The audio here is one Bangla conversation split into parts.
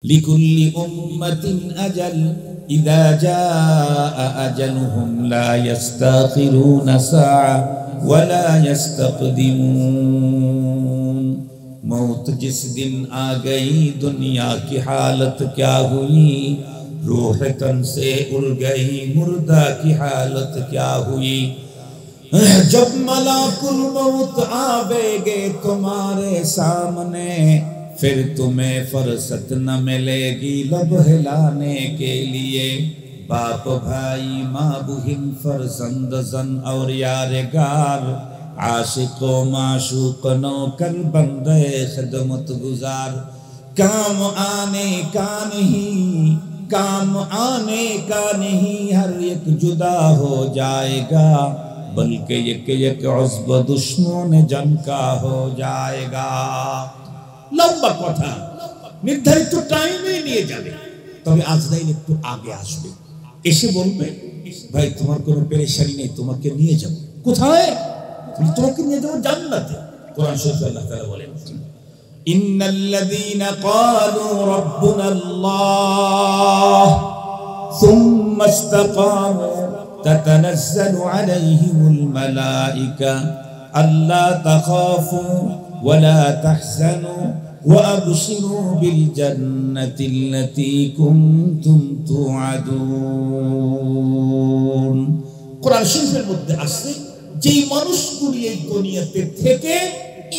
লিকুল্লি উম্মাতিন আজাল ইযা জাআ আজালুহুম লা ইস্তাখিরুনা সাআ ওয়া লা ইস্তাকদিমুন। मौत जिस दिन आ गई दुनिया की हालत क्या हुई, रूह तन से उड़ गई मुर्दा की हालत क्या हुई। जब मलाकुल मौत आवेगे तुम्हारे सामने, फिर तुम्हें फुर्सत न मिलेगी लब हिलाने के लिए। बाप भाई माँ बहन फरजंद जन और यारगार, आशिको माशूक नौकर बंदे खिदमत गुजार। काम आने का नहीं हर एक जुदा हो जाएगा, बल्कि एक उज़्व दुश्मन जन का हो जाएगा। লম্বা কথা, নির্ধারিত টাইমে নিয়ে যাবে। তবে আজরাইল একটু আগে আসবে, এসে বলবে ভাই তোমার কোনো পেরেশানি নেই, তোমাকে নিয়ে যাব। কোথায়? তোমাকে নিয়ে যাব জান্নাতে। কোরআন শরীফে আল্লাহ তাআলা বলেন ইন্নাল্লাযীনা ক্বালু রাব্বুনাল্লাহ সুম্মা ইসতাকামু তাতানাজ্জালু আলাইহিমুল মালায়েকা আল্লা তাখাফু ওয়া লা তাহজানু ওয়া আবশিরু বিল জান্নাতিল্লাতী কুনতুম তুআদুন। কোরআন শরীফের মধ্যে আছে যে মানুষগুলি এই দুনিয়াতে থেকে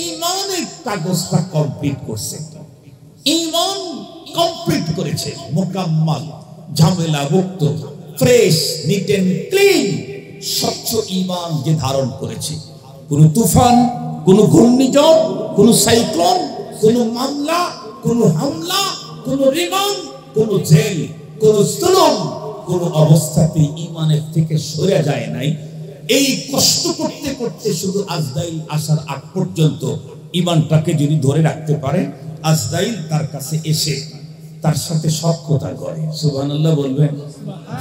ঈমানের কাগজটা কমপ্লিট করছে, ঈমান কমপ্লিট করেছে, মুকাম্মাল, ঝামেলা মুক্ত, ফ্রেশ, নিট এন্ড ক্লিন, স্বচ্ছ ঈমান যে ধারণ করেছে, কোন তুফান, কোন ঘূর্ণিঝড়, কোন সাইক্লোন, কোন মামলা, কোন হামলা, কোন রিমান্ড, কোন জেল, কোন জুলুম, কোন অবস্থাতে ঈমানের থেকে সরে যায় নাই। এই কষ্ট করতে করতে শুধু আজরাইল আসার আগ পর্যন্ত ঈমানটাকে যদি ধরে রাখতে পারে, আজরাইল তার কাছে এসে তার সাথে সখ্যতা করে। সুবহানাল্লাহ বলবেন।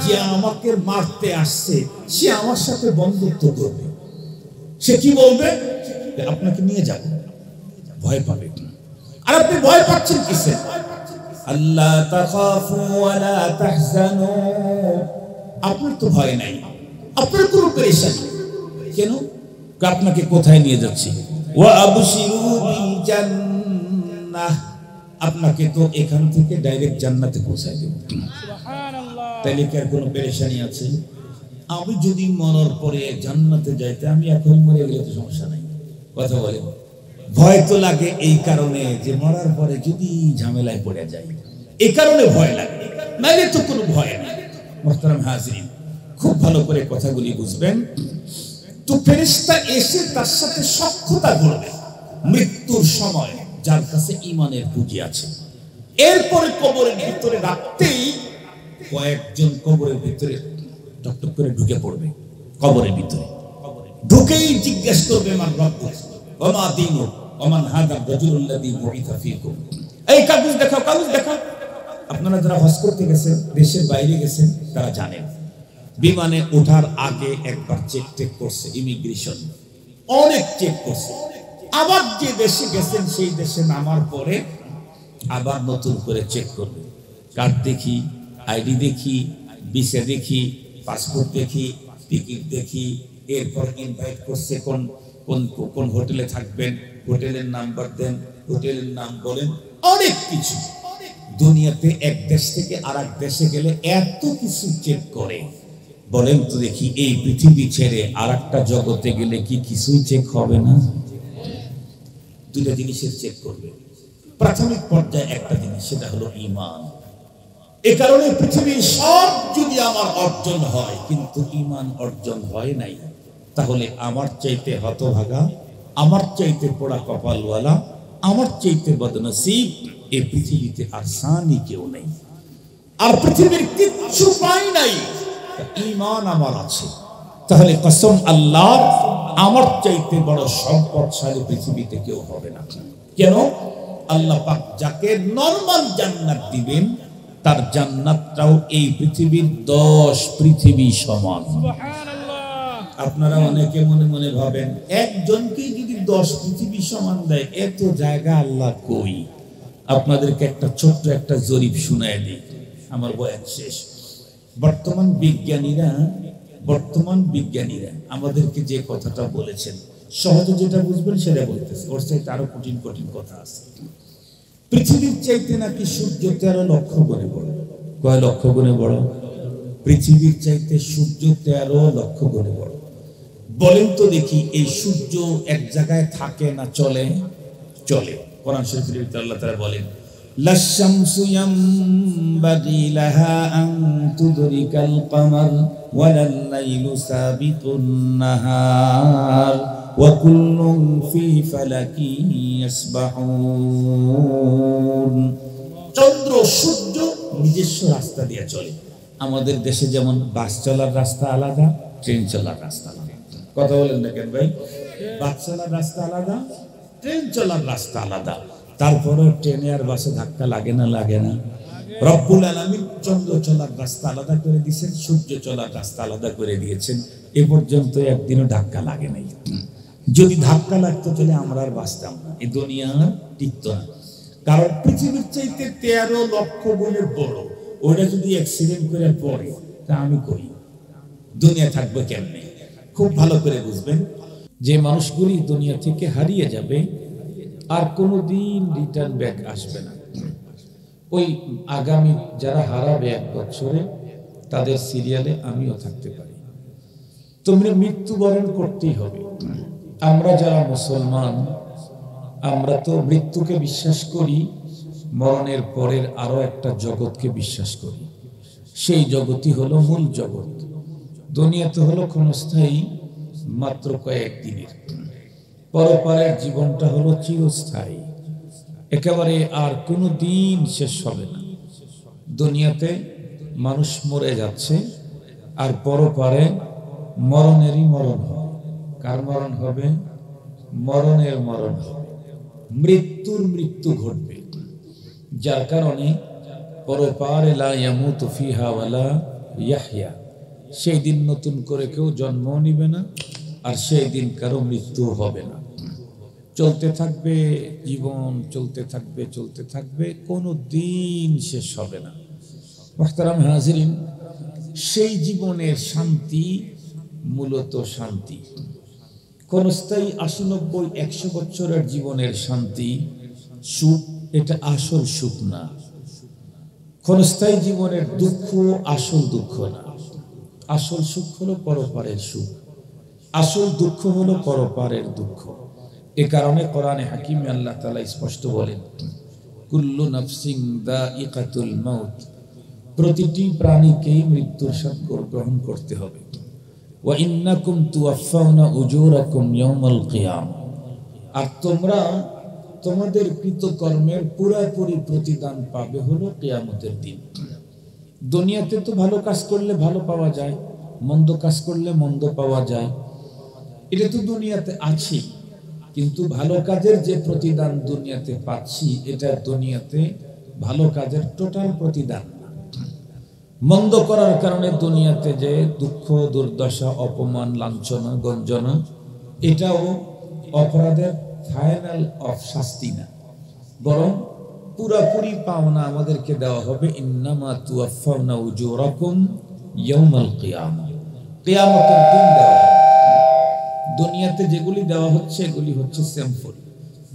যে আমাকে মারতে আসছে সে আমার সাথে বন্ধুত্ব করবে। সে কি বলবে? আপনাকে নিয়ে যাব। ভয় পাবে। আর আপনি ভয় পাচ্ছেন কিসে? আল্লাহ তাখাফু ওয়া লা তাহজানু। আপনার তো ভয় নাই, আপনার কোনো পেরেশানি কেন? আপনাকে কোথায় নিয়ে যাচ্ছি? ওয়া আবশিরু বিল জান্নাহ। আপনাকে তো এখান থেকে ডাইরেক্ট জান্নাতে পৌঁছায় দেব। সুবহানাল্লাহ। তাহলে কি আর কোনো পেরেশানি আছে? আমি যদি মরার পরে জান্নাতে যাইতে, আমি এখন মরে গেলে তো সমস্যা নাই। কথা বলে ভয় তো লাগে এই কারণে যে মরার পরে যদি ঝামেলায় পড়ে যায়, এই কারণে ভয় লাগে, নাইলে তো কোনো ভয় নেই। মুহতারাম হাজিরিন, খুব ভালো করে কথাগুলি বুঝবেন। তো ফেরেশতা এসে তার সাথে সখ্যতা করবে মৃত্যুর সময়, যার কাছে ঈমানের পুঁজি আছে। এরপরে কবরের ভিতরে রাখতেই কয়েকজন কবরের ভিতরে টকটক করে ঢুকে পড়বে। কবরের ভিতরে ঢুকেই জিজ্ঞেস করবে মান রব্বুক ওয়া মা দীনুক ওয়া মান হাদা রাজুলুল্লাযী বুইসা ফীকুম। এই কাগজ দেখাও, কাগজ দেখাও। আপনারা যারা হজ করতে গেছেন, দেশের বাইরে গেছেন, তারা জানেন বিমানে ওঠার আগে একবার চেক করছে ইমিগ্রেশন, অনেক চেক করছে। আবার যে দেশে গেছেন সেই দেশে নামার পরে আবার নতুন করে চেক করবে। কার্ড দেখি, আইডি দেখি, ভিসা দেখি, পাসপোর্ট দেখি, টিকিট দেখি। এরপর ইনভাইট করছে কোন কোন কোন হোটেলে থাকবেন, হোটেলের নাম্বার দেন, হোটেলের নাম বলেন, অনেক কিছু। দুনিয়াতে এক দেশ থেকে আরেক দেশে গেলে এত কিছু চেক করে। বলেন তো দেখি, এই পৃথিবী ছেড়ে আরেকটা জগতে গেলে কি কিছুই চেক হবে না? দুইটা জিনিসের চেক করবে। প্রাথমিক পর্যায়ে একটা জিনিস, সেটা হলো ঈমান। এ কারণে পৃথিবীর সব যদি আমার অর্জন হয় কিন্তু ঈমান অর্জন হয় নাই, তাহলে আমার চাইতে হতভাগা, আমার চাইতে পোড়া কপালওয়ালা, আমার চাইতে বদনসিব এই পৃথিবীতে আর সানি কেউ নেই। আর পৃথিবীর কিচ্ছু পাই নাই, ঈমান আমার আছে। তাহলে কসম আল্লাহর, আমার চাইতে বড় সম্পদশালী পৃথিবীতে কেউ হবে না। কেন? আল্লাহ পাক যাকে নরমাল জান্নাত দিবেন, তার জান্নাতটাও এই পৃথিবীর 10 পৃথিবী সমান। সুবহানাল্লাহ। আপনারা অনেকে মনে মনে ভাবেন একজনকে যদি 10 পৃথিবী সমান দেয়, এত জায়গা আল্লাহ কই? আপনাদেরকে একটা ছোট্ট একটা জরিপ শুনায় দিই, আমার বয়ান শেষ। বর্তমান বিজ্ঞানীরা আমাদেরকে যে কথাটা বলেছেন, সহজে যেটা বুঝবেন সেটা বলতেছে, ওর চাইতে আরো কঠিন কঠিন কথা আছে। পৃথিবীর চাইতে নাকি সূর্য 13 লক্ষ গুণে বড়। কয় লক্ষ গুণে বড়? পৃথিবীর চাইতে সূর্য 13 লক্ষ গুণে বড়। বলেন তো দেখি, এই সূর্য এক জায়গায় থাকে না চলে? চলে। কোরআন শরীফের ভিতরে আল্লাহ তাআলা বলেন, লাশ-শামসু ইয়ামবাগি লাহা আন তুদরিকাল কমার ওয়ালাল লাইলু সাবিকুন নাহার ওয়া কুল্লুন ফি ফালাকিন ইয়াসবাহুন। চন্দ্র সূর্য নিজস্ব রাস্তা দিয়ে চলে। আমাদের দেশে যেমন বাস চলার রাস্তা আলাদা, ট্রেন চলার রাস্তা আলাদা। কথা বলেন না কেন ভাই? বাস চলার রাস্তা আলাদা, ট্রেন চলার রাস্তা আলাদা। তারপরেও ট্রেনে আর বাসে ধাক্কা লাগে না? লাগে না? রব্বুল আলামিন চন্দ্র চলার রাস্তা আলাদা করে দিয়েছেন, সূর্য চলার রাস্তা আলাদা করে দিয়েছেন। এ পর্যন্ত একদিনও ধাক্কা লাগে নাই। যদি ধাক্কা লাগতো তাহলে আমরা আর বাঁচতাম না, এই দুনিয়া টিকত না। কারণ পৃথিবীর চাইতে 13 লক্ষ গুণের বড়। ওটা যদি অ্যাক্সিডেন্ট করে পড়ে তা আমি করি, দুনিয়া থাকবে কেমনে? খুব ভালো করে বুঝবেন, যে মানুষগুলি দুনিয়া থেকে হারিয়ে যাবে আর কোনোদিন রিটার্ন ব্যাক আসবে না। ওই আগামী যারা হারাবে 1 বছরে, তাদের সিরিয়ালে আমিও থাকতে পারি। তোমরা মৃত্যুবরণ করতেই হবে। আমরা যারা মুসলমান, আমরা তো মৃত্যুকে বিশ্বাস করি, মরণের পরের আরো একটা জগৎকে বিশ্বাস করি। সেই জগৎই হলো মূল জগৎ। দুনিয়াতে হলো ক্ষণস্থায়ী, মাত্র কয়েকদিনের। পরপারের জীবনটা হলো চিরস্থায়ী, একেবারে আর কোনো দিন শেষ হবে না। দুনিয়াতে মানুষ মরে যাচ্ছে, আর পরপারে মরণেরই মরণ হবে। কার মরণ হবে? মরণের মরণ হবে, মৃত্যুর মৃত্যু ঘটবে। যার কারণে পরপারে লা ইয়ামুতু ফিহা ওয়ালা ইয়াহইয়া, সেই দিন নতুন করে কেউ জন্ম নিবে না, আর সেই দিন কারো মৃত্যু হবে না। চলতে থাকবে জীবন, চলতে থাকবে, চলতে থাকবে, কোনো দিন শেষ হবে না। মুহতারাম হাজিরিন, সেই জীবনের শান্তি মূলত শান্তি। ক্ষণস্থায়ী 80-90-100 বছরের জীবনের শান্তি, সুখ, এটা আসল সুখ না। ক্ষণস্থায়ী জীবনের দুঃখ আসল দুঃখ না। আসল সুখ হলো পরপারের সুখ, আসল দুঃখ হলো পরপারের দুঃখ। এ কারণে কোরআনে হাকিমে আল্লাহ তাআলা স্পষ্ট বলেন, কুল্লু নাফসিন দাইকাতুল মাউত, প্রতিটি প্রাণীকেই মৃত্যুর স্বাদ গ্রহণ করতে হবে। ওয়া ইন্নাকুম তুওয়াফাউনা উজুরাকুম ইয়াউমাল কিয়ামা, আর তোমরা তোমাদের কৃতকর্মের পুরোপুরি প্রতিদান পাবে হলো কিয়ামতের দিন। দুনিয়াতে তো ভালো কাজ করলে ভালো পাওয়া যায়, মন্দ কাজ করলে মন্দ পাওয়া যায়, এটা তো দুনিয়াতে আছে। কিন্তু ভালো কাজের যে প্রতিদান দুনিয়াতে পাচ্ছি, এটা দুনিয়াতে ভালো কাজের টোটাল প্রতিদান না। মন্দ করার কারণে দুনিয়াতে যে দুঃখ, দুর্দশা, অপমান, লাঞ্ছনা, গঞ্জনা, এটাও অপরাধের ফাইনাল অফ শাস্তি না, বরং পুরাপুরি পাওনা আমাদেরকে দেওয়া হবে। ইন্নামা তুওয়াফাউনা উজুরাকুম ইয়াউমাল কিয়ামা, কিয়ামতের দিন দেওয়া হবে। দুনিয়াতে যেগুলি দেওয়া হচ্ছে এগুলি হচ্ছে সিম্পল।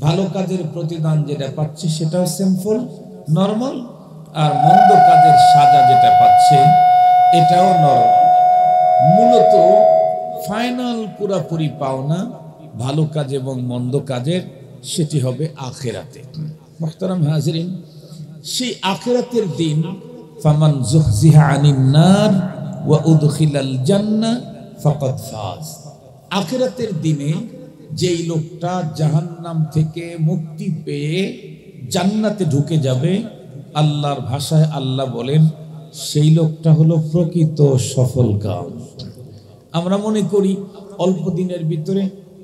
ভালো কাজের প্রতিদান যেটা পাচ্ছে সেটাও সিম্পল, নরমাল, আর মন্দ কাজের সাজা যেটা পাচ্ছে এটাও নরমাল। মূলত ফাইনাল পুরাপুরি পাওনা ভালো কাজ এবং মন্দ কাজের, সেটি হবে আখিরাতে। মুহতারাম হাজিরিন, সেই আখিরাতের দিন, ফামান যুহজিহা আনিন নার ওয়া উদখিলাল জান্নাহ ফাকাদ ফাজ, আখিরাতের দিনে যেই লোকটা জাহান্নাম থেকে মুক্তি পেয়ে জান্নাতে ঢুকে যাবে, আল্লাহর ভাষায় আল্লাহ বলেন সেই লোকটা হলো প্রকৃত সফলকাম। আমরা মনে করি অল্প দিনের ভিতরে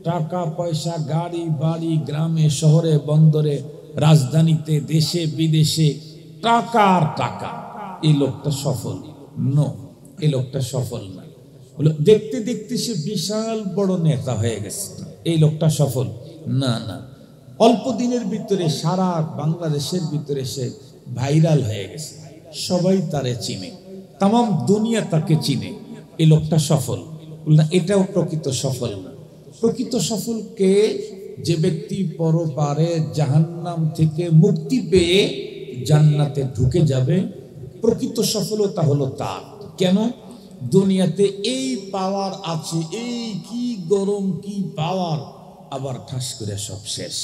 টাকা পয়সা, গাড়ি বাড়ি, গ্রামে শহরে বন্দরে রাজধানীতে দেশে বিদেশে টাকা আর টাকা, এই লোকটা সফল। নো, এই লোকটা সফল না। দেখতে দেখতে সে বিশাল বড় নেতা হয়ে গেছে, এই লোকটা সফল না। না, অল্প দিনের ভিতরে সারা বাংলাদেশের ভিতরে সে ভাইরাল হয়ে গেছে, সবাই তারে চিনে, তাম দুনিয়া তাকে চিনে। এই লোকটা সফল না, এটাও প্রকৃত সফল না। প্রকৃত সফলকে যে ব্যক্তি পরপারে জাহান্নাম থেকে মুক্তি পেয়ে জান্নাতে ঢুকে যাবে, প্রকৃত সফলতা হলো তার। কেন? দুনিয়াতে এই পাওয়ার আছে, এই কি গরম কি পাওয়ার, আবার ঠাস করে সব শেষ।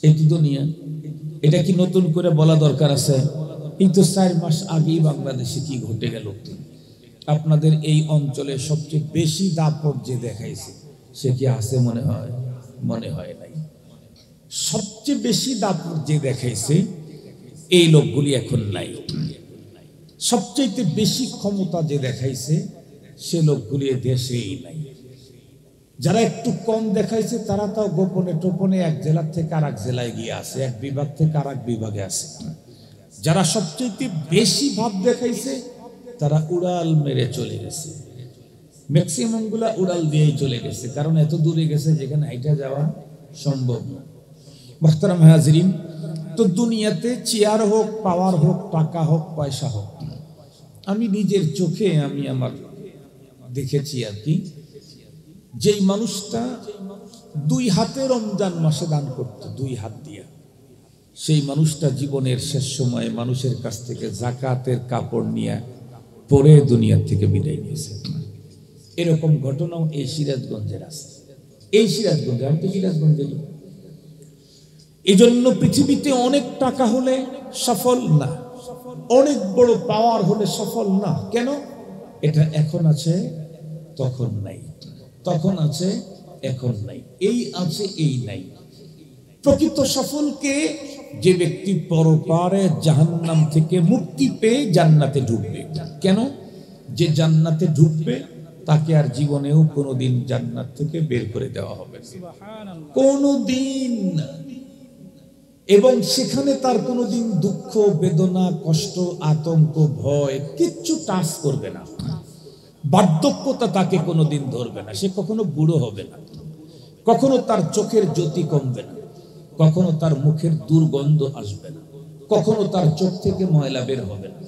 এই তো দুনিয়া, এটা কি নতুন করে বলা দরকার আছে? এই তো 4 মাস আগেই বাংলাদেশে কি ঘটে গেল। আপনাদের এই অঞ্চলে সবচেয়ে বেশি দাপট যে দেখাইছে সে কি আছে? মনে হয়? মনে হয় নাই। সবচেয়ে বেশি দাপট যে দেখাইছে এই লোকগুলি এখন নাই। সবচেয়ে বেশি ক্ষমতা যে দেখাইছে সে লোকগুলি দেশেই নাই। যারা একটু কম দেখাইছে তারা তাও গোপনে টোপনে এক জেলা থেকে আর এক জেলায় গিয়ে আছে, এক বিভাগ থেকে আর এক বিভাগে আছে। যারা সবচেয়ে বেশি ভাব দেখাইছে তারা উড়াল মেরে চলে গেছে। ম্যাক্সিমাম গুলা উড়াল দিয়েই চলে গেছে, কারণ এত দূরে গেছে যেখানে হাইটা যাওয়া সম্ভব না। মুহতারাম হাজরিন, তো দুনিয়াতে চেয়ার হোক, পাওয়ার হোক, টাকা হোক, পয়সা হোক, আমি নিজের চোখে আমি আমার দেখেছি আর কি, যেই মানুষটা 2 হাতে রমজান মাসে দান করত, 2 হাত দিয়া, সেই মানুষটা জীবনের শেষ সময়ে মানুষের কাছ থেকে যাকাতের কাপড় নিয়ে পরে দুনিয়া থেকে বিদায় নিয়েছে। এরকম ঘটনাও এই সিরাজগঞ্জের আছে। এই সিরাজগঞ্জে, আমি তো সিরাজগঞ্জেরই। এই জন্য পৃথিবীতে অনেক টাকা হলে সফল না, অনেক বড় পাওয়ার হলে সফল না। কেন? এটা এখন আছে তখন নাই, তখন আছে এখন নাই, এই আছে এই নাই। প্রকৃত সফলকে যে ব্যক্তি পরপারে জাহান্নাম থেকে মুক্তি পেয়ে জান্নাতে ঢুকবে। কেন? যে জান্নাতে ঢুকবে তাকে আর জীবনেও কোনোদিন জান্নাত থেকে বের করে দেওয়া হবে কোনোদিন, এবং সেখানে তার কোনোদিন দুঃখ, বেদনা, কষ্ট, আতঙ্ক, ভয় কিচ্ছু টাচ করবে না। বার্ধক্যতা তাকে কোনোদিন ধরবে না। সে কখনো বুড়ো হবে না, কখনো তার চোখের জ্যোতি কমবে না, কখনো তার মুখের দুর্গন্ধ আসবে না, কখনো তার চোখ থেকে ময়লা বের হবে না,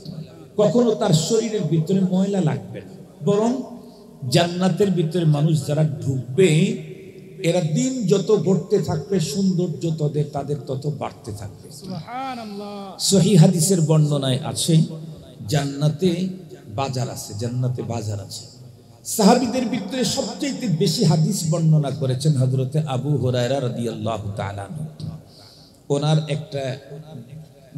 কখনো তার শরীরের ভিতরে ময়লা লাগবে না। বরং জান্নাতের ভিতরে মানুষ যারা ঢুকবে এরা দিন যত ঘটতে থাকবে সৌন্দর্য তাদের তত বাড়তে থাকবে। সহিহ হাদিসের বর্ণনায় আছে জান্নাতে বাজার আছে, জান্নাতে বাজার আছে। সাহাবীদের ভিতরে সবচেয়ে বেশি হাদিস বর্ণনা করেছেন হযরতে আবু হুরায়রা রাদিয়াল্লাহু তাআলা আনহু। ওনার একটা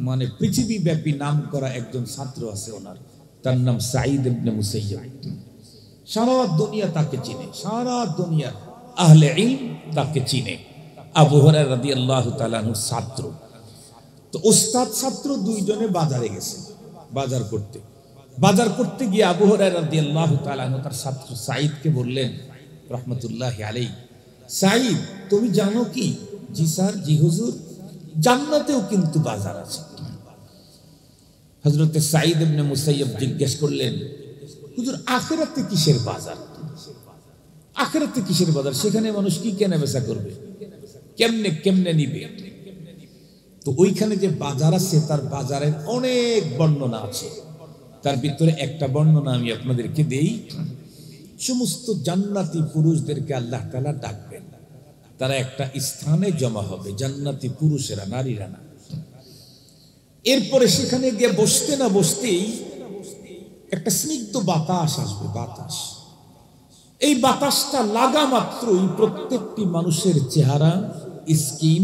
মানে পৃথিবীব্যাপী নাম করা একজন ছাত্র আছে ওনার, তার নাম সাঈদ ইবনে মুসাইয়্যিব। সারা দুনিয়া তাকে চিনে, সারা দুনিয়া আহলে ইলম তাকে চিনে। আবু হুরায়রা রাদিয়াল্লাহু তাআলা আনহুর ছাত্র। তো উস্তাদ ছাত্র দুইজনে বাজারে গেছে বাজার করতে গিয়ে আবু হুরায়রা রাদিয়াল্লাহু তাআলা আনহু তার ছাত্র সাঈদকে বললেন রাহমাতুল্লাহি আলাইহি, সাঈদ তুমি জানো কি? জি স্যার, জি হুজুর, জান্নাতেও কিন্তু বাজার আছে। হযরতে সাঈদ ইবনে মুসাইয়্যিব জিজ্ঞেস করলেন, হুজুর আখিরাতে কিসের বাজার? আখিরাতে কিসের বাজার? সেখানে মানুষ কি কেনা বেচা করবে, কেমনে নিবে? তো ওইখানে যে বাজার আছে তার বাজারের অনেক বর্ণনা আছে। তার ভিতরে একটা বর্ণনা আমি আপনাদেরকে দেই। সমস্ত জান্নাতি পুরুষদেরকে আল্লাহ তাআলা ডাকবেন, তারা একটা স্থানে জমা হবে, জান্নাতি পুরুষেরা, নারীরা না। এরপরে সেখানে গিয়ে বসতে না বসতেই একটা স্নিগ্ধ বাতাস আসবে, বাতাস। এই বাতাসটা লাগা মাত্রই প্রত্যেকটি মানুষের চেহারা, স্কিন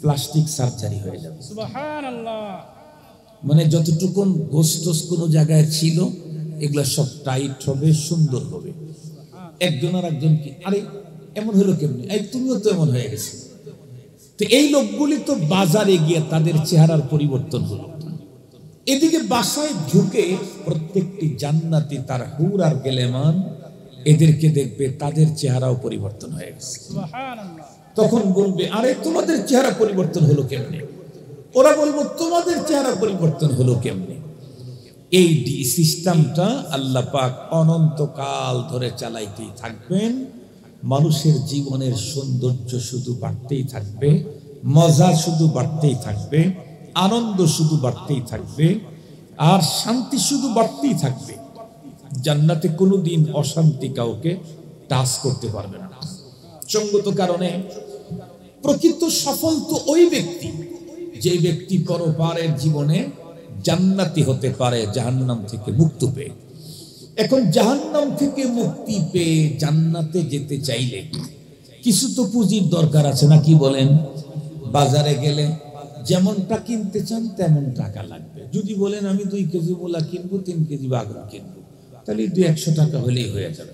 প্লাস্টিক সার্জারি হয়ে যাবে। সুবহানাল্লাহ। মানে যতটুকু গোস্ত কোনো জায়গায় ছিল এগুলা সব টাইট হবে, সুন্দর হবে। একজন আর একজন কি, আরে এমন হলো কেমনি, এই তুমিও তো এমন হয়ে গেছে। তো এই লোকগুলি তো বাজারে গিয়ে তাদের চেহারার পরিবর্তন হলো। এদিকে বাসায় ঢুকে প্রত্যেকটি জান্নাতি তার হুর আর গেলেমান এদেরকে দেখবে, তাদের চেহারাও পরিবর্তন হয়ে গেছে। তখন বলবে, আরে তোমাদের চেহারা পরিবর্তন হলো কেমনে? ওরা বলবো, তোমাদের চেহারা পরিবর্তন হলো কেমনে? এই সিস্টেমটা আল্লাহ পাক অনন্তকাল ধরে চালাইতেই থাকবেন। মানুষের জীবনের সৌন্দর্য শুধু বাড়তেই থাকবে, মজা শুধু বাড়তেই থাকবে, আনন্দ শুধু বাড়তেই থাকবে, আর শান্তি শুধু বাড়তেই থাকবে। জান্নাতে কোনোদিন অশান্তি কাউকে টাচ করতে পারবে না। সঙ্গত কারণে প্রকৃত সফল তো ওই ব্যক্তি যে ব্যক্তি পরপারের জীবনে জান্নাতি হতে পারে জাহান্নাম থেকে মুক্ত পেয়ে। এখন জাহান্নাম থেকে মুক্তি পেয়ে জান্নাতে যেতে চাইলে কিছু তো পুঁজির দরকার আছে, না কি বলেন? বাজারে গেলে যেমনটা কিনতে চান তেমন টাকা লাগবে। যদি বলেন আমি 2 কেজি মূলা কিনবো, 3 কেজি বাগড়া কিনবো, তাহলে 200 টাকা হলেই হয়ে যাবে।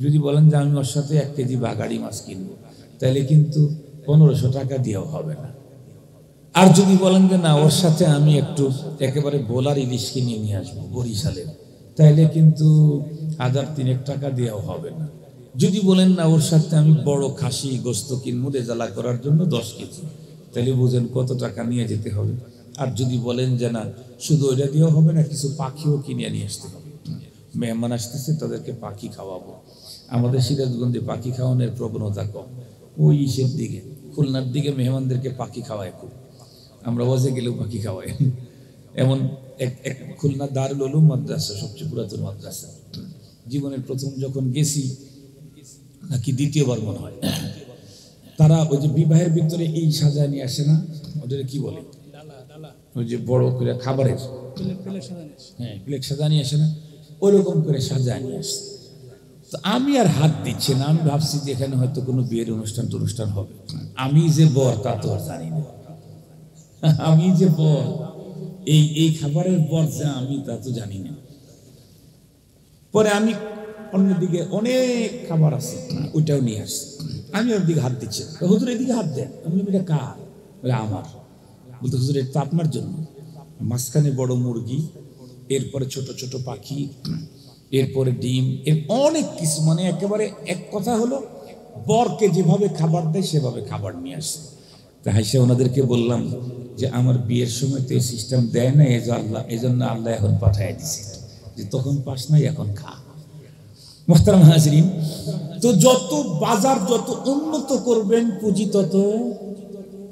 যদি বলেন যে আমি ওর সাথে 1 কেজি বাগাড়ি মাছ কিনবো, তাহলে কিন্তু 1500 টাকা দিয়েও হবে না। আর যদি বলেন যে না ওর সাথে আমি একটু একেবারে বোলার ইলিশ কিনে নিয়ে আসবো বরিশালের, তাইলে কিন্তু 1000-3 টাকা দিয়েও হবে না। যদি বলেন না ওর সাথে আমি বড় খাসি গোস্ত কিনবো রেজালা করার জন্য 10 কেজি, তাহলে বুঝেন কত টাকা নিয়ে যেতে হবে। আর যদি বলেন যে না শুধু ওইটা দিয়েও হবে না, কিছু পাখিও কিনে নিয়ে আসতে হবে, মেহমান আসতেছে তাদেরকে পাখি খাওয়াবো। আমাদের সিরাজগঞ্জে পাখি খাওয়ানোর প্রবণতা কম, ওই ইসের দিকে খুলনার দিকে মেহমানদেরকে পাখি খাওয়ায় খুব। আমরা ওয়াজে গেলেও পাখি খাওয়াই। এমন এক খুলনা দারুল উলুম মাদ্রাসা, সবচেয়ে পুরাতন মাদ্রাসা, জীবনের প্রথম যখন গেছি নাকি দ্বিতীয়বার মনে হয়, তারা ওই যে বিবাহের ভিতরে এই সাজায় নিয়ে আসে না, ওদের কি বলে ওই যে বড় করে খাবারের প্লেট সাজা নিয়ে আসে না, ওইরকম করে সাজায় নিয়ে আসে। তো আমি আর হাত দিচ্ছি না, আমি ভাবছি যে এখানে হয়তো কোনো বিয়ের অনুষ্ঠান হবে। আমি যে বর তা তো আর জানি না, আমি যে বর এই খাবারের বর যে আমি তা তো জানি না। পরে আমি অন্যদিকে অনেক খাবার আছে ওইটাও নিয়ে আসছি, আমি ওর দিকে হাত দিচ্ছি, হুজুর এদিকে হাত দেন। আমি বললাম এটা কার? বলে আমার। বলতে হুজুর এটা তো আপনার জন্য। মাঝখানে বড় মুরগি, এরপরে ছোট ছোট পাখি, এরপরে ডিম, এর অনেক কিছু, মানে একেবারে এক কথা হলো বরকে যেভাবে খাবার দেয় সেভাবে খাবার নিয়ে আসে। তা হাসে ওনাদেরকে বললাম যে আমার বিয়ের সময় তো এই সিস্টেম দেয় না, এই জন্য আল্লাহ এখন পাঠায় দিছে, যে তখন পাস নাই এখন খা। মুহতারাম হাজরিন, তো যত বাজার যত উন্নত করবেন পুঁজি তত,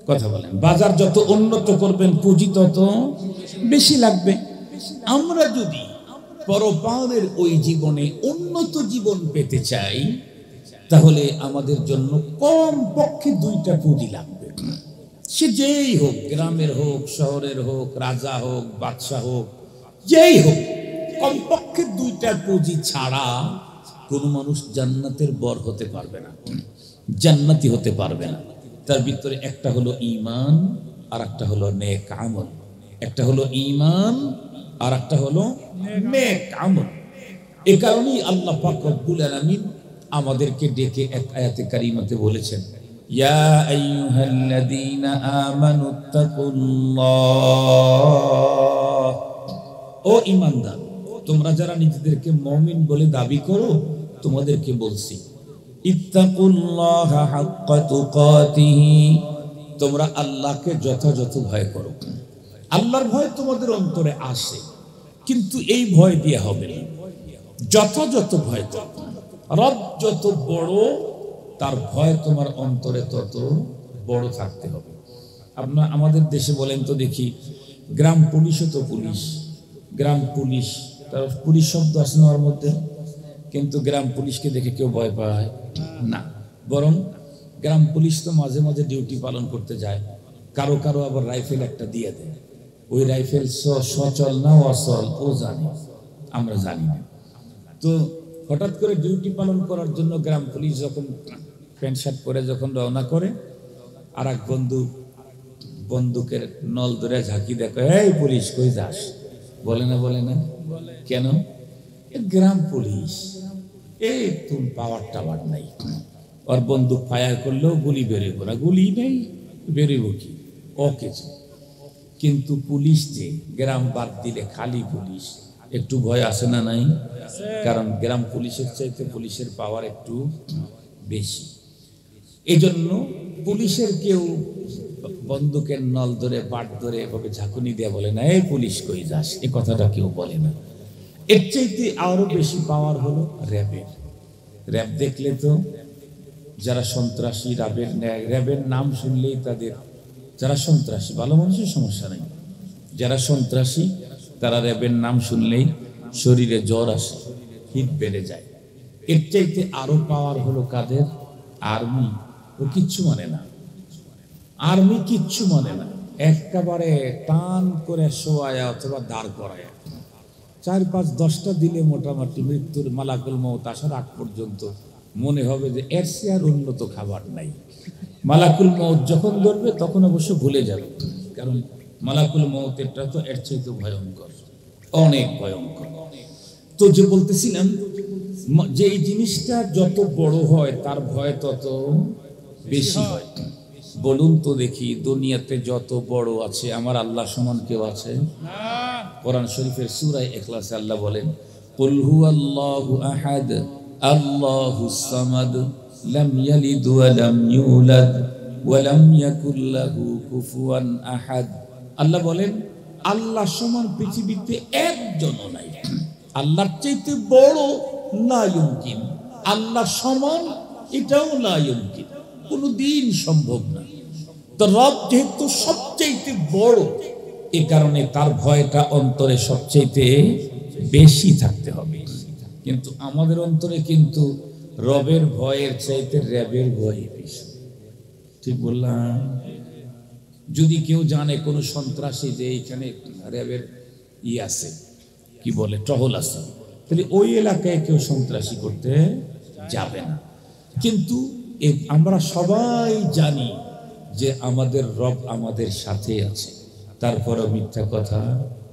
কথা বলেন, বাজার যত উন্নত করবেন পুঁজি তত বেশি লাগবে। আমরা যদি পরপারের ওই জীবনে উন্নত জীবন পেতে চাই, তাহলে আমাদের জন্য কম পক্ষে 2টা পুঁজি লাগবে। সে যেই হোক, গ্রামের হোক, শহরের হোক, রাজা হোক, বাদশাহ হোক, যেই হোক, কমপক্ষে 2টা পুঁজি ছাড়া কোন মানুষ জান্নাতের বর হতে পারবে না, জান্নাতি হতে পারবে না। তার ভিতরে একটা হলো ঈমান, আর একটা হলো নেক আমল। একটা হলো ঈমান, আর একটা হলো নেক আমল। এই কারণেই আল্লাহ পাক রব্বুল আলামিন আমাদেরকে ডেকে এক আয়াতে কারিমাতে বলেছেন, ইয়া আইয়ুহাল্লাযীনা আমানুত্তাকুল্লাহ, ও ঈমানদার, তোমরা যারা নিজেদেরকে মুমিন বলে দাবি করো, তোমাদেরকে বলছি, ইত্তাকুল্লাহা হাক্কা তুকাতিহি, তোমরা আল্লাহকে যথাযথ ভয় করো। আল্লাহর ভয় তোমাদের অন্তরে আসে, কিন্তু এই ভয় দিয়ে হবে না, যথাযথ ভয় করো। রব যত বড়, তার ভয় তোমার অন্তরে তত বড় থাকতে হবে। আপনার আমাদের দেশে বলেন তো দেখি, গ্রাম পুলিশও তো পুলিশ, গ্রাম পুলিশ, তার পুলিশ শব্দ আছে না ওর মধ্যে, কিন্তু গ্রাম পুলিশকে দেখে কেউ ভয় পায় না। বরং গ্রাম পুলিশ তো মাঝে মাঝে ডিউটি পালন করতে যায়, কারো কারো আবার রাইফেল একটা দিয়ে দেয়। ওই রাইফেল সচল না অচল ও জানে, আমরা জানি না। তো হঠাৎ করে ডিউটি পালন করার জন্য গ্রাম পুলিশ যখন প্যান্ট শার্ট পরে যখন রওনা করে, আর এক বন্দুকের নল ধরে ঝাঁকি দেখো, এই পুলিশ কই যাস? বলে না, বলে না, কেন? গ্রাম পুলিশ, এই তুমি পাওয়ার টাওয়ার নাই, আর বন্দুক ফায়ার করলেও গুলি বেরোবো না, গুলি নেই, বেরোবো কি? ওকে। কিন্তু পুলিশ যে গ্রাম বাদ দিলে খালি পুলিশ, একটু ভয় আসে না? নাই? কারণ গ্রাম পুলিশের চাইতে পুলিশের পাওয়ার একটু বেশি। এই জন্য পুলিশের কেউ বন্দুকের নল ধরে বাট ধরে এভাবে ঝাঁকুনি দিয়ে বলে না, এই পুলিশ কই যাস, এই কথাটা কেউ বলে না। এর চাইতে আরো বেশি পাওয়ার হলো র্যাবের। র্যাব দেখলে তো যারা সন্ত্রাসী র্যাবের নাম শুনলেই তাদের, যারা সন্ত্রাসী ভালো মানুষের সমস্যা নেই, যারা সন্ত্রাসী তারা র্যাবের নাম শুনলেই শরীরে জ্বর আসে, হিট বেড়ে যায়। এর চাইতে আরো পাওয়ার হলো কাদের? আর্মি। ও কিচ্ছু মানে না, আর্মি কিচ্ছু মানে না, একেবারে টান করে শোয়ায়া অথবা দাঁড় করায়া 4-5-10টা দিলে মোটামুটি মৃত্যুর মালাকুল মউত আসার আগ পর্যন্ত মনে হবে যে এর চেয়ে আর উন্নত খাবার নাই। মালাকুল মউত যখন ধরবে তখন অবশ্য ভুলে যাবে, কারণ মালাকুল মউতেরটা তো এর চাইতে ভয়ঙ্কর, অনেক ভয়ঙ্কর। তো যে বলতেছিলাম যে এই জিনিসটা যত বড় হয় তার ভয় তত বেশি হয়। বলুন তো দেখি, দুনিয়াতে যত বড় আছে আমার আল্লাহ সমান কেউ আছে? কোরআন শরীফের সূরা ইখলাসে আল্লাহ বলেন, কুল হুয়াল্লাহু আহাদ আল্লাহুস সামাদ লাম ইয়ালিদ ওয়া লাম ইউলাদ ওয়া লাম ইয়াকুল লাহু কুফুয়ান আহাদ। আল্লাহ বলেন আল্লাহ সমান পৃথিবীতে একজনও নাই, আল্লাহর চাইতে বড় লা ইউমকিন, আল্লাহ সমান এটাও লা ইউমকিন, কোনদিন সম্ভব না। তো রব যেহেতু সবচাইতে বড়, এই কারণে তার ভয়টা অন্তরে সবচাইতে বেশি থাকতে হবে। কিন্তু আমাদের অন্তরে কিন্তু রবের ভয়ের চাইতে র্যাবের ভয় বেশি। ঠিক বললাম? যদি কেউ জানে কোনো সন্ত্রাসী যে এখানে র্যাবের আছে, কি বলে টহল আছে, তাহলে ওই এলাকায় কেউ সন্ত্রাসী করতে যাবে না। কিন্তু আমরা সবাই জানি যে আমাদের রব আমাদের সাথে আছে, তারপরে মিথ্যা কথা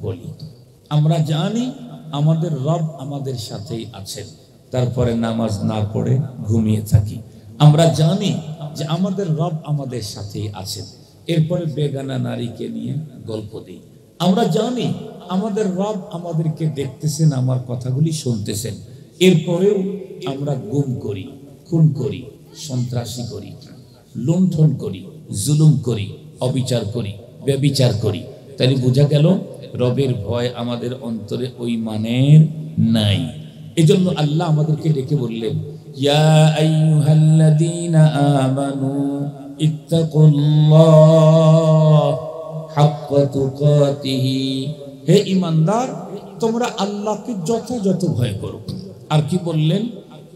বলি। আমরা জানি আমাদের রব আমাদের সাথেই আছেন, তারপরে নামাজ না পড়ে ঘুমিয়ে থাকি। আমরা জানি যে আমাদের রব আমাদের সাথেই আছেন, এরপরে বেগানা নারীকে নিয়ে গল্প দিই। আমরা জানি আমাদের রব আমাদেরকে দেখতেছেন, আমার কথাগুলি শুনতেছেন, এরপরেও আমরা গুম করি, খুন করি, সন্ত্রাসী করি, লুণ্ঠন করি, জুলুম করি, অবিচার করি, ব্যভিচার করি। তাহলে বোঝা গেল রবের ভয় আমাদের অন্তরে ওই মানের নাই। এজন্য আল্লাহ আমাদেরকে ডেকে বললেন, ইয়া আইয়ুহাল্লাযীনা আমানু ইত্তাকুল্লাহ হাক্কা তুকাতিহি, হে ঈমানদার তোমরা আল্লাহকে যথাযথ ভয় করো। আর কি বললেন?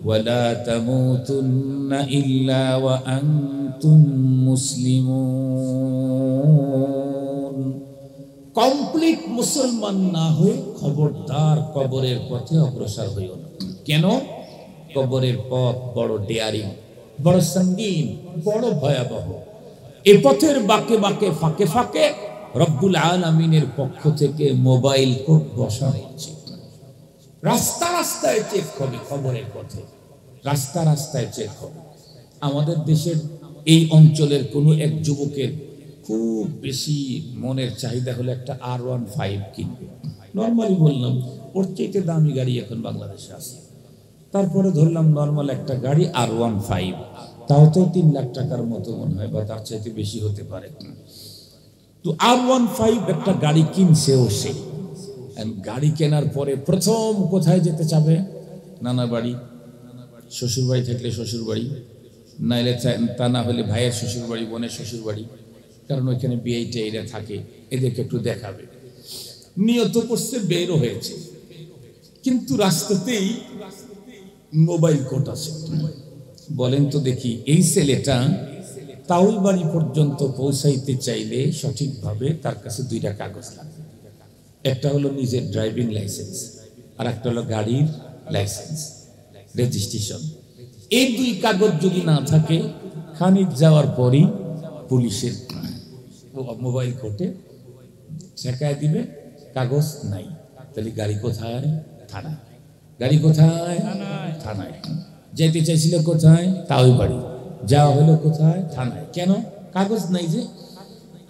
ওয়ালা তামুতুন্না ইল্লা ওয়া আনতুম মুসলিমুন, কমপ্লিট মুসলমান না হয়ে খবরদার কবরের পথে অগ্রসর হইও না। কেন? কবরের পথ বড় ডেয়ারিং, বড় সঙ্গীন, বড় ভয়াবহ। এ পথের বাঁকে বাঁকে, ফাঁকে ফাঁকে রব্বুল আলামিনের পক্ষ থেকে মোবাইল কোর্ট বসা হয়েছে। রাস্তা রাস্তায় চেক হবে, খবরের পথে রাস্তা রাস্তায় চেক হবে। আমাদের দেশের এই অঞ্চলের কোনো এক যুবকের খুব বেশি মনের চাহিদা হলো একটা R15 কিনবে। নর্মালি বললাম ওর চাইতে দামি গাড়ি এখন বাংলাদেশে আছে। তারপরে ধরলাম নর্মাল একটা গাড়ি R15, তাও তো 3 লাখ টাকার মতো মনে হয়, বা তার চাইতে বেশি হতে পারে। তো R15 একটা গাড়ি কিনছেও সে। গাড়ি কেনার পরে প্রথম কোথায় যেতে চাবে? নানা বাড়ি, শ্বশুর বাড়ি থাকলে শ্বশুর বাড়ি, নাইলে তা না হলে ভাইয়ের শ্বশুর বাড়ি, বোনের শ্বশুর বাড়ি, কারণ ওইখানে বিয়েটা এরা থাকে, এদেরকে একটু দেখাবে। নিয়ত করছে, বেরও হয়েছে, কিন্তু রাস্তাতেই মোবাইল কোর্ট আছে। বলেন তো দেখি, এই ছেলেটা তাউল বাড়ি পর্যন্ত পৌঁছাইতে চাইলে সঠিকভাবে তার কাছে 2টা কাগজ লাগবে। একটা হলো নিজের ড্রাইভিং লাইসেন্স, আর একটা হলো গাড়ির লাইসেন্স, রেজিস্ট্রেশন। এই 2 কাগজ যদি না থাকে, খানিক যাওয়ার পরই পুলিশের মোবাইল কোর্টে ঠেকায় দিবে, কাগজ নাই। তাহলে গাড়ি কোথায়? থানায়। গাড়ি কোথায়? থানায়। যেতে চাইছিল কোথায়? তাওই বাড়ি। যাওয়া হলো কোথায়? থানায়। কেন? কাগজ নাই যে।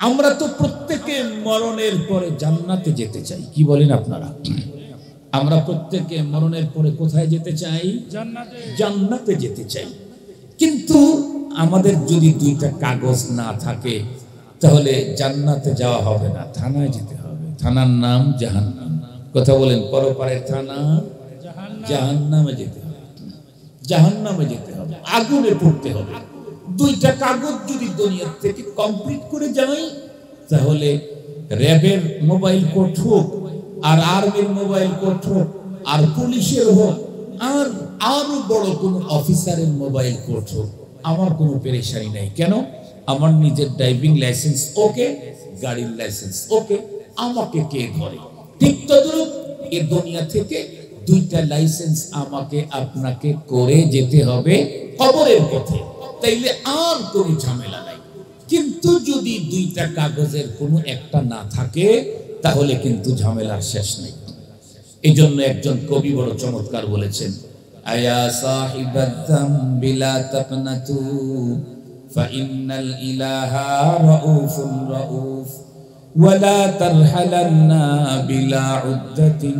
আমরা তো প্রত্যেকে মরণের পরে জান্নাতে যেতে চাই, কি বলেন আপনারা? আমরা প্রত্যেকে মরণের পরে কোথায় যেতে চাই? জান্নাতে যেতে চাই। কিন্তু আমাদের যদি 2টা কাগজ না থাকে, তাহলে জান্নাতে যাওয়া হবে না, থানায় যেতে হবে। থানার নাম জাহান্নাম। কথা বলেন, পরপারের থানা জাহান্নামে যেতে হবে। জাহান্নামে যেতে হবে, আগুনে পড়তে হবে। দুইটা কাগজ যদি দুনিয়া থেকে কমপ্লিট করে যাই, তাহলে র্যাবের মোবাইল কোড হোক, আর আর্মির মোবাইল কোড হোক, আর পুলিশের হোক, আর আরো বড় কোন অফিসারের মোবাইল কোড হোক, আমার কোনো পেরেশানি নাই। কেন? আমার নিজের ড্রাইভিং লাইসেন্স ওকে, গাড়ির লাইসেন্স ওকে, আমাকে কে ধরে? ঠিক তদ্রুপ এই দুনিয়া থেকে দুইটা লাইসেন্স আমাকে আপনাকে করে যেতে হবে কবরের পথে, তাইলে আর কোনো ঝামেলা নাই। কিন্তু যদি দুইটা কাগজের কোনো একটা না থাকে, তাহলে কিন্তু ঝামেলার শেষ নেই। এই জন্য একজন কবি বড় চমৎকার বলেছেন, আয়া সাহিবাদ যামবি লা তাকনাতু ফাইন্নাল ইলাহা রাউফুর রাউফ ওয়ালা তারহালান্না বিলা উদ্দাতিন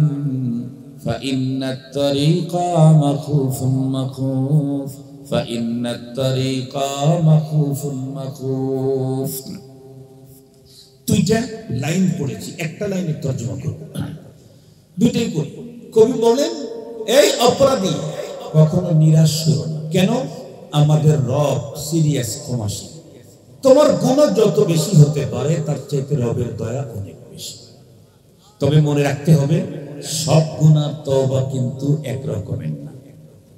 ফাইন্নাত তারিকা মাখুফুন মাখুফ ফাইন্নাত তারিকা মাখুফুন মাখুফ। দুইটা লাইন পড়েছি, একটা লাইনের তর্জমা করব, দুইটাই করি। কবি বলেন, এই অপরাধী কখনো নিরাশ হও না। কেন? আমাদের রব সিরিয়াস ক্ষমাশীল। তোমার গুনাহ যত বেশি হতে পারে, তার চাইতে রবের দয়া অনেক বেশি। তবে মনে রাখতে হবে, সব গুনাহ তওবা কিন্তু এক রকমের না।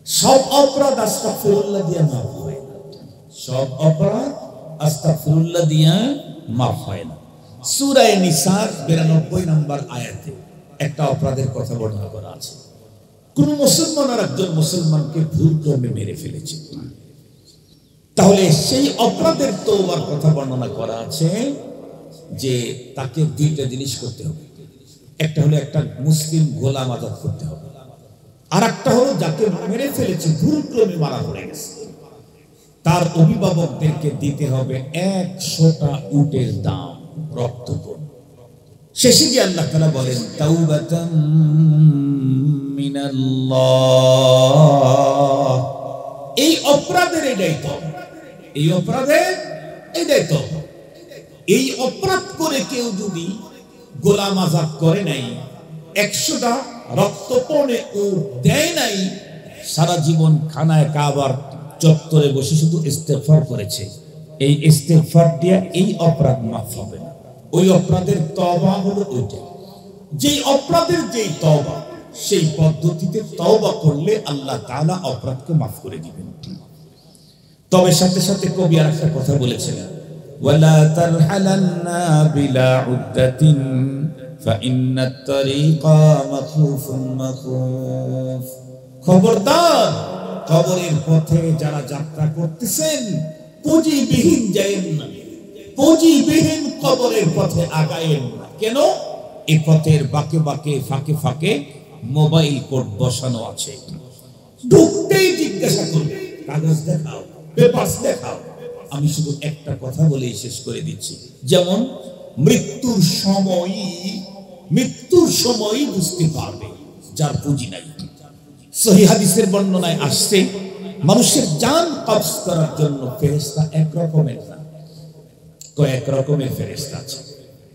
সব অপরাধ আস্তাগফিরুল্লাহ দিয়ে মাফ হয় না। সব অপরাধ আস্তাগফিরুল্লাহ দিয়ে মাফ হয় না। সূরা নিসার 92 নম্বর আয়াতে একটা অপরাধের কথা বর্ণনা করা আছে। কোন মুসলমান আর একজন মুসলমানকে ভুল ক্রমে মেরে ফেলেছে, তাহলে সেই অপরাধের তওবার কথা বর্ণনা করা আছে যে তাকে দুইটা জিনিস করতে হবে। একটা হলো একটা মুসলিম গোলাম আজাদ করতে হবে, আর একটা হলো যাকে মেরে ফেলেছে, ভুল ক্রমে মারা পড়ে গেছে, তার অভিভাবকদেরকে দিতে হবে 100টা উটের দাম রক্তকর। শেষে গিয়ে আল্লাহ তাআলা বলেন, তাওবাতাম মিনাল্লাহ। এই অপরাধের এটাই তো, এই অপরাধের এটাই তো। এই অপরাধ করে কেউ যদি গোলাম আজাদ করে নাই, 100টা রক্তপণে উট দেয় নাই, সারা জীবন খানায় কাবার চত্বরে বসে শুধু ইস্তেগফার করেছে, এই ইস্তেগফার দিয়ে এই অপরাধ মাফ হবে না। ওই অপরাধের তওবা হলো ওইটা। যেই অপরাধের যেই তওবা, সেই পদ্ধতিতে তওবা করলে আল্লাহ তাআলা অপরাধকে মাফ করে দিবেন। তবে সাথে সাথে কবি আর একটা কথা বলেছেন, ওয়ালা তারহালান্না বিলা উদ্দাতিন ফাইন্নাত তারিকা মাখুফুন মাখুফ। খবরদার, কবরের পথে যারা যাত্রা করতেছেন, পুঁজিবিহীন যায়েন না, পুঁজিবিহীন কবরের পথে আগায়েন না। কেন? এই পথের বাঁকে বাঁকে, ফাঁকে ফাঁকে মোবাইল কোড বসানো আছে। ঢুকতেই জিজ্ঞাসা করবে, কাগজ দেখাও, পেপারস দেখাও। আমি শুধু একটা কথা বলেই শেষ করে দিচ্ছি, যেমন মৃত্যুর সময়ই বুঝতে পারবে যার পুঁজি নাই। সহিহ হাদিসের বর্ণনায় আসছে, মানুষের জান কবজ করার জন্য ফেরেশতা এক রকমের না, কয়েক রকমের ফেরেশতা আছে।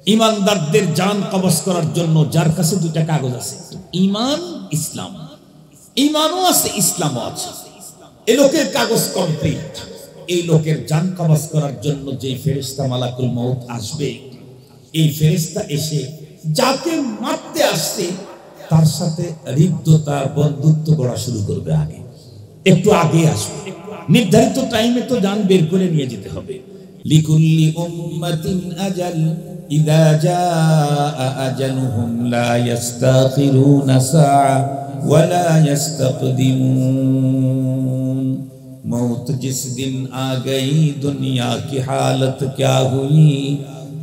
ঈমানদারদের জান কবজ করার জন্য যার কাছে দুইটা কাগজ আছে, ঈমান ইসলাম, ঈমানও আছে ইসলামও আছে, এই লোকের কাগজ কমপ্লিট। এই লোকের জান কবজ করার জন্য যে ফেরেশতা মালাকুল মউত আসবে, এই ফেরেশতা এসে যাকে মারতে আসছে তার সাথে হৃদ্যতা, বন্ধুত্ব গড়া শুরু করবে। আগে একটু আগে আসবে, নির্ধারিত টাইমে তো জান বের করে নিয়ে যেতে হবে। লিকুল্লি উম্মাতিন আজাল ইযা জাআ আজালুহুম লা ইস্তাখিরুনা সাআ ওয়া লা ইস্তাকদিমুন। मौत जिस दिन आ गई दुनिया की हालत क्या हुई,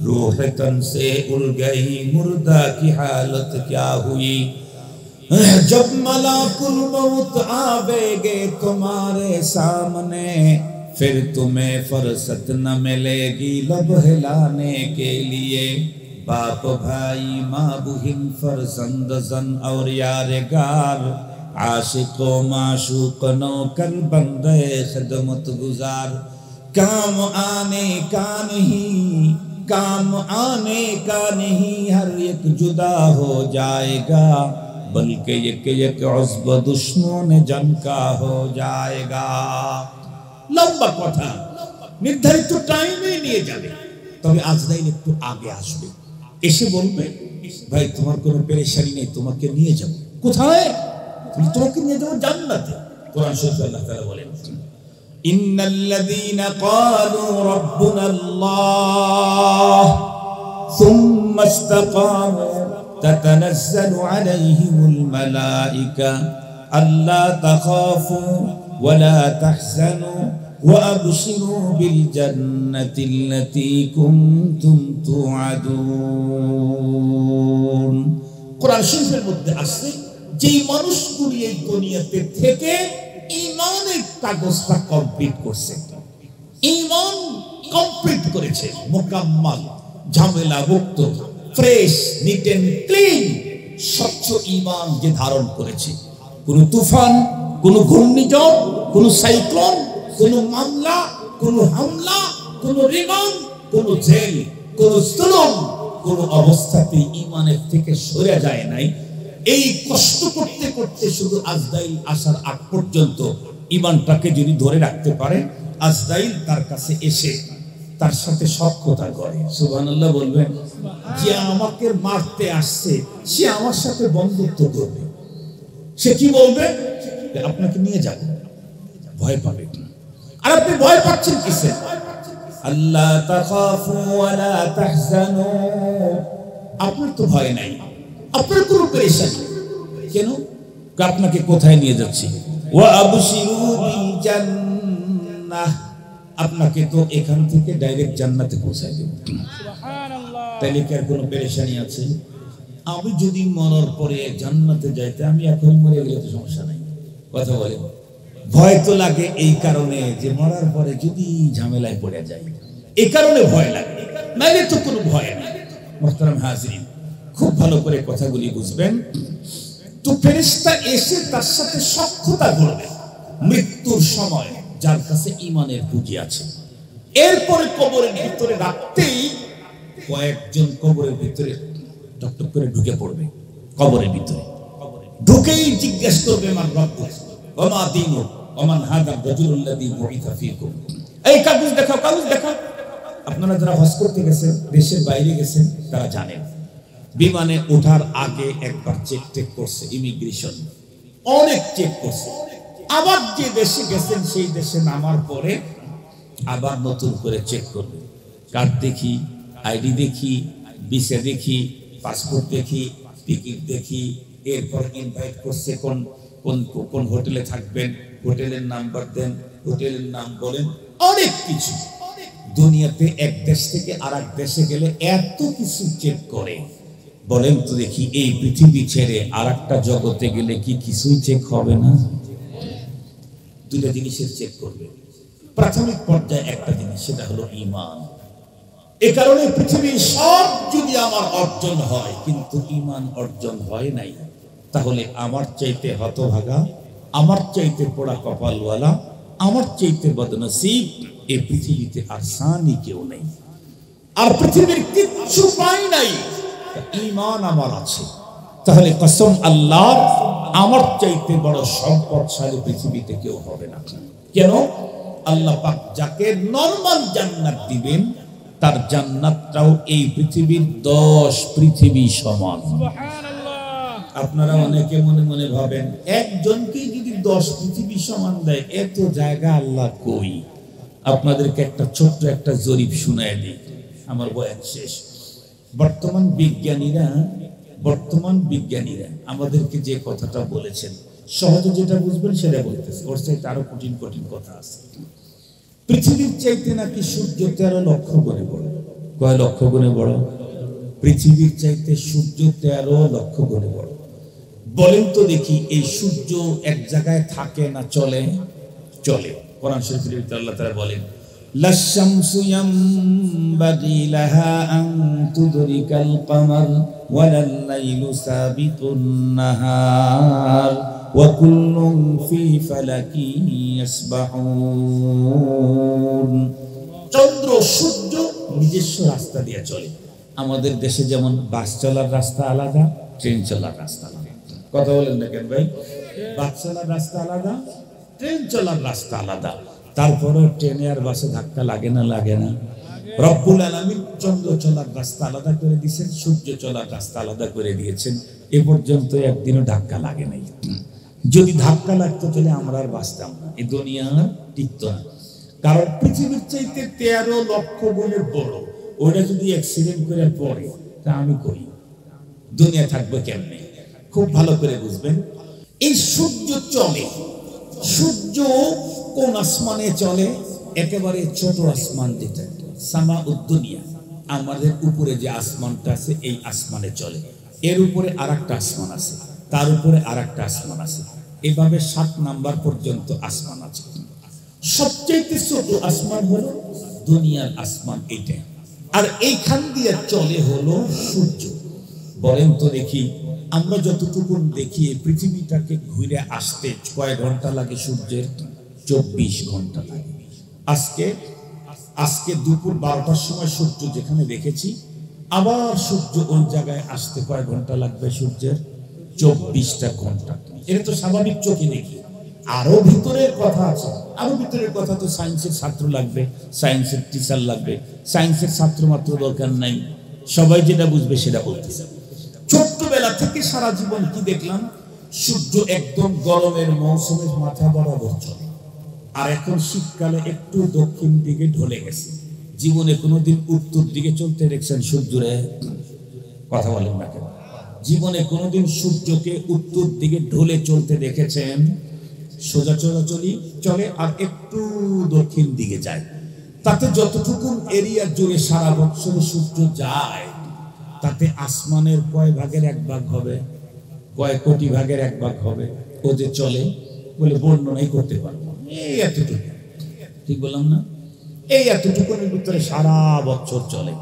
रूह तन से उड़ गई मुर्दा की हालत क्या हुई। जब मलाकुल मौत आवेगे तुम्हारे सामने, फिर तुम्हें फुर्सत न मिलेगी लब हिलाने के लिए। बाप भाई माँ बहन फरजंद जन और यारगार, आशिको माशूक नौकर बंदे खिदमत गुजार। काम आने का नहीं हर एक जुदा हो जाएगा, बल्कि एक उज़्व दुश्मन जन का हो जाएगा। লম্বা কথা, নির্ধারিত টাইমে নিয়ে যাবে। তবে আজরাইল একটু আগে আসবে, এসে বলবে ভাই তোমার কোনো পেরেশানি নেই, তোমাকে নিয়ে যাব। কোথায়? তোমাকে নিয়ে যাব জান্নাতে। কোরআন শরীফে আল্লাহ তাআলা বলেন ইন্নাল্লাযীনা ক্বালু রাব্বুনাল্লাহ সুম্মা ইসতাকামু তাতানাজ্জালু আলাইহিমুল মালায়েকা আল্লা তাখাফু ওয়া লা তাহজানু ওয়া আবশিরু বিল জান্নাতিল্লাতী কুনতুম তুআদুন। কোরআন শরীফের মধ্যে আছে যেই মানুষগুলি এই দুনিয়াতে থেকে ঈমানের কাগজটা কমপ্লিট করছে, ঈমান কমপ্লিট করেছে, মোকাম্মল, ঝামেলা মুক্ত, ফ্রেশ, নিট এন্ড ক্লিন, স্বচ্ছ ঈমান যে ধারণ করেছে, কোন তুফান, কোন ঘূর্ণিঝড়, কোন সাইক্লোন, কোন মামলা, কোন হামলা, কোন রিমান্ড, কোন জেল, কোন জুলুম, কোন অবস্থাতে ঈমানের থেকে সরে যায় নাই। এই কষ্ট করতে করতে শুধু আজরাইল আসার আগ পর্যন্ত ঈমানটাকে যদি ধরে রাখতে পারে, আজরাইল তার কাছে এসে তার সাথে সখ্যতা করে। সুবহানাল্লাহ বলবেন। যে আমাকে মারতে আসছে সে আমার সাথে বন্ধুত্ব করবে। সে কি বলবে? আপনাকে নিয়ে যাব। ভয় পাবে। আর আপনি ভয় পাচ্ছেন কিসে? আল্লাহ তাখাফু ওয়া লা তাহজানু, আপনার তো ভয় নাই, আপনার কোনো পেরেশানি নেই। কেন? আপনাকে কোথায় নিয়ে যাচ্ছি? ওয়া আবশিরু বিল জান্নাহ, আপনাকে তো এখান থেকে ডাইরেক্ট জান্নাতে পৌঁছায় দেব। সুবহানাল্লাহ। তাইলে কি আর কোনো পেরেশানি আছে? আমি যদি মরার পরে জান্নাতে যাইতে, আমি এখন মরে গেলে তো সমস্যা নাই। কথা বলে ভয় তো লাগে এই কারণে যে মরার পরে যদি ঝামেলায় পড়ে যায়, এই কারণে ভয় লাগে, নাইলে তো কোনো ভয় নেই। মুহতারাম হাজিরিন, খুব ভালো করে কথাগুলি বুঝবেন। তো ফেরেশতা এসে তার সাথে সখ্যতা করবে মৃত্যুর সময়, যার কাছে ঈমানের পুঁজি আছে। এরপরে কবরের ভিতরে রাখতেই কয়েকজন কবরের ভিতরে টকটক করে ঢুকে পড়বে। কবরের ভিতরে ঢুকেই জিজ্ঞেস করবে মান রাব্বুক ওয়া মা দীনুক ওয়া মান হাদা রাজুলুল্লাযী বুইসা ফীকুম। এই কাগজ দেখাও, কাগজ দেখাও। আপনারা যারা হজ করতে গেছেন, দেশের বাইরে গেছেন, তারা জানেন বিমানে ওঠার আগে একবার চেক করছে ইমিগ্রেশন, অনেক চেক করছে। আবার যে দেশে গেছেন সেই দেশে নামার পরে আবার নতুন করে চেক করবে। কার্ড দেখি, আইডি দেখি, ভিসা দেখি, পাসপোর্ট দেখি, টিকিট দেখি। এরপর ইনভাইট করছে কোন কোন কোন হোটেলে থাকবেন, হোটেলের নাম্বার দেন, হোটেলের নাম বলেন, অনেক কিছু। দুনিয়াতে এক দেশ থেকে আরেক দেশে গেলে এত কিছু চেক করে। বলেন তো দেখি, এই পৃথিবী ছেড়ে আরেকটা জগতে গেলে কি কিছুই চেক হবে না? দুটো জিনিসের চেক করবে। প্রাথমিক পর্যায়ে একটা জিনিস, সেটা হলো ঈমান। এ কারণে পৃথিবীর সব যদি আমার অর্জন হয় কিন্তু ঈমান অর্জন হয় নাই, তাহলে আমার চাইতে হতভাগা, আমার চাইতে পোড়া কপালওয়ালা, আমার চাইতে বদনসিব এই পৃথিবীতে আর সানি কেউ নেই। আর পৃথিবীর কিচ্ছু পাই নাই, ঈমান আমার আছে। তাহলে কসম আল্লাহর, আমার চাইতে বড় সম্পদশালী পৃথিবীতে কেউ হবে না। কেন? আল্লাহ পাক যাকে নরমাল জান্নাত দিবেন, তার জান্নাতটাও এই পৃথিবীর 10 পৃথিবী সমান। সুবহানাল্লাহ। আপনারা অনেকে মনে মনে ভাবেন একজনকে যদি 10 পৃথিবী সমান দেয়, এত জায়গা আল্লাহ কই? আপনাদেরকে একটা ছোট্ট একটা জরিপ শুনায় দিই, আমার বয়ান শেষ। বর্তমান বিজ্ঞানীরা আমাদেরকে যে কথাটা বলেছেন, সহজে যেটা বুঝবেন সেটা বলতেছে, ওর চাইতে আরো কঠিন কঠিন কথা আছে। পৃথিবীর চাইতে নাকি সূর্য 13 লক্ষ গুণে বড়। কয় লক্ষ গুণে বড়? পৃথিবীর চাইতে সূর্য 13 লক্ষ গুণে বড়। বলেন তো দেখি, এই সূর্য এক জায়গায় থাকে না চলে? চলে। কোরআন শরীফের ভিতরে আল্লাহ তাআলা বলেন লাশ-শামসু ইয়ামবাগি লাহা আন তুদরিকাল কমার ওয়ালাল-লাইলু সাবিকুন নাহার ওয়া কুল্লুন ফি ফালাকিন ইয়াসবাহুন। চন্দ্র সূর্য নিজস্ব রাস্তা দিয়ে চলে। আমাদের দেশে যেমন বাস চলার রাস্তা আলাদা, ট্রেন চলার রাস্তা আলাদা। কথা বলেন না কেন ভাই? বাস চলার রাস্তা আলাদা, ট্রেন চলার রাস্তা আলাদা, তারপরেও ট্রেনে আর বাসে ধাক্কা লাগে না? লাগে না? রব্বুল আলামিন চন্দ্র চলার রাস্তা আলাদা করে দিয়েছেন, সূর্য চলার রাস্তা আলাদা করে দিয়েছেন। এ পর্যন্ত একদিনও ধাক্কা লাগে নাই। যদি ধাক্কা লাগতো তাহলে আমরা আর বাঁচতাম না, এই দুনিয়া টিকত না। কারণ পৃথিবীর চাইতে 13 লক্ষ গুণের বড়। ওটা যদি অ্যাক্সিডেন্ট করে পড়ে তা আমি করি, দুনিয়া থাকবে কেমনে? খুব ভালো করে বুঝবেন। এই সূর্য চলে, সূর্য কোন আসমানে চলে? একেবারে ছোট আসমান, যেটা সামা উদ্দুনিয়া, আমাদের উপরে যে আসমানটা আছে এই আসমানে চলে। এর উপরে আরেকটা আসমান আছে, তার উপরে আরেকটা আসমান আছে, এভাবে 7 নাম্বার পর্যন্ত আসমান আছে। সবচেয়ে ছোট আসমান হলো দুনিয়ার আসমান, এইটা। আর এইখান দিয়ে চলে হলো সূর্য। বলেন তো দেখি, আমরা যতটুকু দেখি পৃথিবীটাকে ঘুরে আসতে কয় ঘন্টা লাগে? সূর্যের 24 ঘন্টা লাগে। আজকে দুপুর 12টার সময় সূর্য যেখানে দেখেছি, আবার সূর্য ওই জায়গায় আসতে কয় ঘন্টা লাগবে? সূর্যের 24টা ঘন্টা। এটা তো স্বাভাবিক চোখে দেখি। আরো ভিতরের কথা আছে, আরো ভিতরের কথা তো সায়েন্সের ছাত্র লাগবে, সায়েন্সের টিচার লাগবে। সায়েন্সের ছাত্র মাত্র দরকার নাই, সবাই যেটা বুঝবে সেটা বলতেছে। ছোট্টবেলা থেকে সারা জীবন কি দেখলাম? সূর্য একদম গরমের মৌসুমের মাথা বরাবর চলে, আর এখন শীতকালে একটু দক্ষিণ দিকে ঢলে গেছে। জীবনে কোনোদিন উত্তর দিকে চলতে দেখছেন সূর্যরে? কথা বলেন না কেন? জীবনে কোনোদিন সূর্যকে উত্তর দিকে ঢলে চলতে দেখেছেন? সোজা চলাচলি চলে আর একটু দক্ষিণ দিকে যায়। তাতে যতটুকু এরিয়া জুড়ে সারা বছর সূর্য যায়, তাতে আসমানের কয় ভাগের 1 ভাগ হবে? কয় কোটি ভাগের 1 ভাগ হবে। ও যে চলে বলে বর্ণনাই করতে পারবো, এই এতটুকু। ঠিক বললাম না? এই এতটুকুর ভিতরে সারা বছর চলে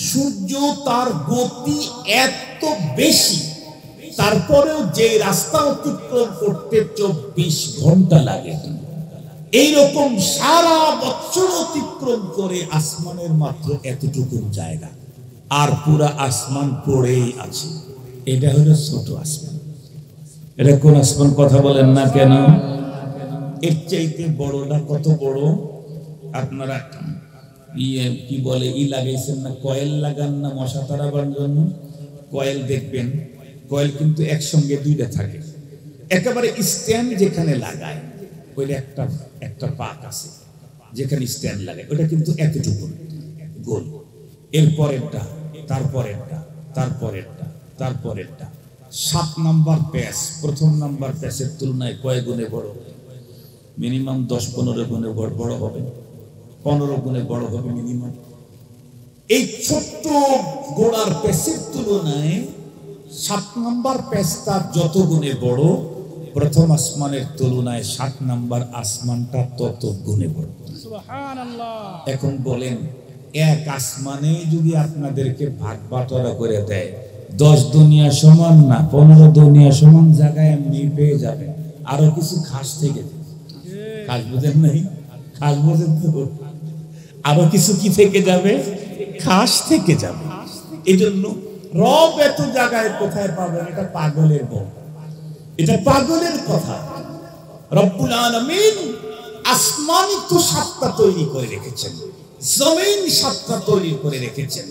সূর্য। তার গতি এত বেশি, তারপরেও যে রাস্তা অতিক্রম করতে 24 ঘন্টা লাগে, এইরকম সারা বছর অতিক্রম করে আসমানের মাত্র এতটুকু জায়গা, আর পুরা আসমান পড়েই আছে। এটা হলো ছোট আসমান। এটা কোন আসমান? কথা বলেন না কেন? এর চাইতে বড়টা কত বড়? আপনারা কি বলে লাগাইছেন না? কয়েল লাগান না মশা তাড়াবার জন্য? কয়েল দেখবেন, কয়েল কিন্তু একসঙ্গে 2টা থাকে। একেবারে স্ট্যান্ড যেখানে লাগায়, ওইটা একটা পাক আছে যেখানে স্ট্যান্ড লাগায়, ওটা কিন্তু এতটুকু গোল। এরপরেরটা, তারপরেরটা, তারপরেরটা, তারপরেরটা। 7 নাম্বার প্যাচ প্রথম নাম্বার প্যাচের তুলনায় কয় গুণে বড়? মিনিমাম 10-15 গুণে বড় হবে, 15 গুণে বড় হবে মিনিমাম। এই ছোট্ট গোড়ার প্যাচের তুলনায় 7 নাম্বার প্যাচটা যত গুণে বড়, প্রথম আসমানের তুলনায় 7 নাম্বার আসমানটা তত গুণে বড়। সুবহানাল্লাহ। এখন বলেন, এক আসমানে যদি আপনাদেরকে ভাগ বাটোয়ারা করে দেয়, 10 দুনিয়া সমান না, 15 দুনিয়া সমান জায়গায় এমনি পেয়ে যাবেন। আরো কিছু খাস থেকে, খাস বোঝেন নাই? খাস বোঝেন তো? আরো কিছু কি থেকে যাবে? খাস থেকে যাবে। এই জন্য রব এত জায়গায় কোথায় পাবেন? এটা পাগলের বল, এটা পাগলের কথা। রব্বুল আলামিন আসমানই তো 7টা তৈরি করে রেখেছেন, জমিন 7টা তৈরি করে রেখেছেন।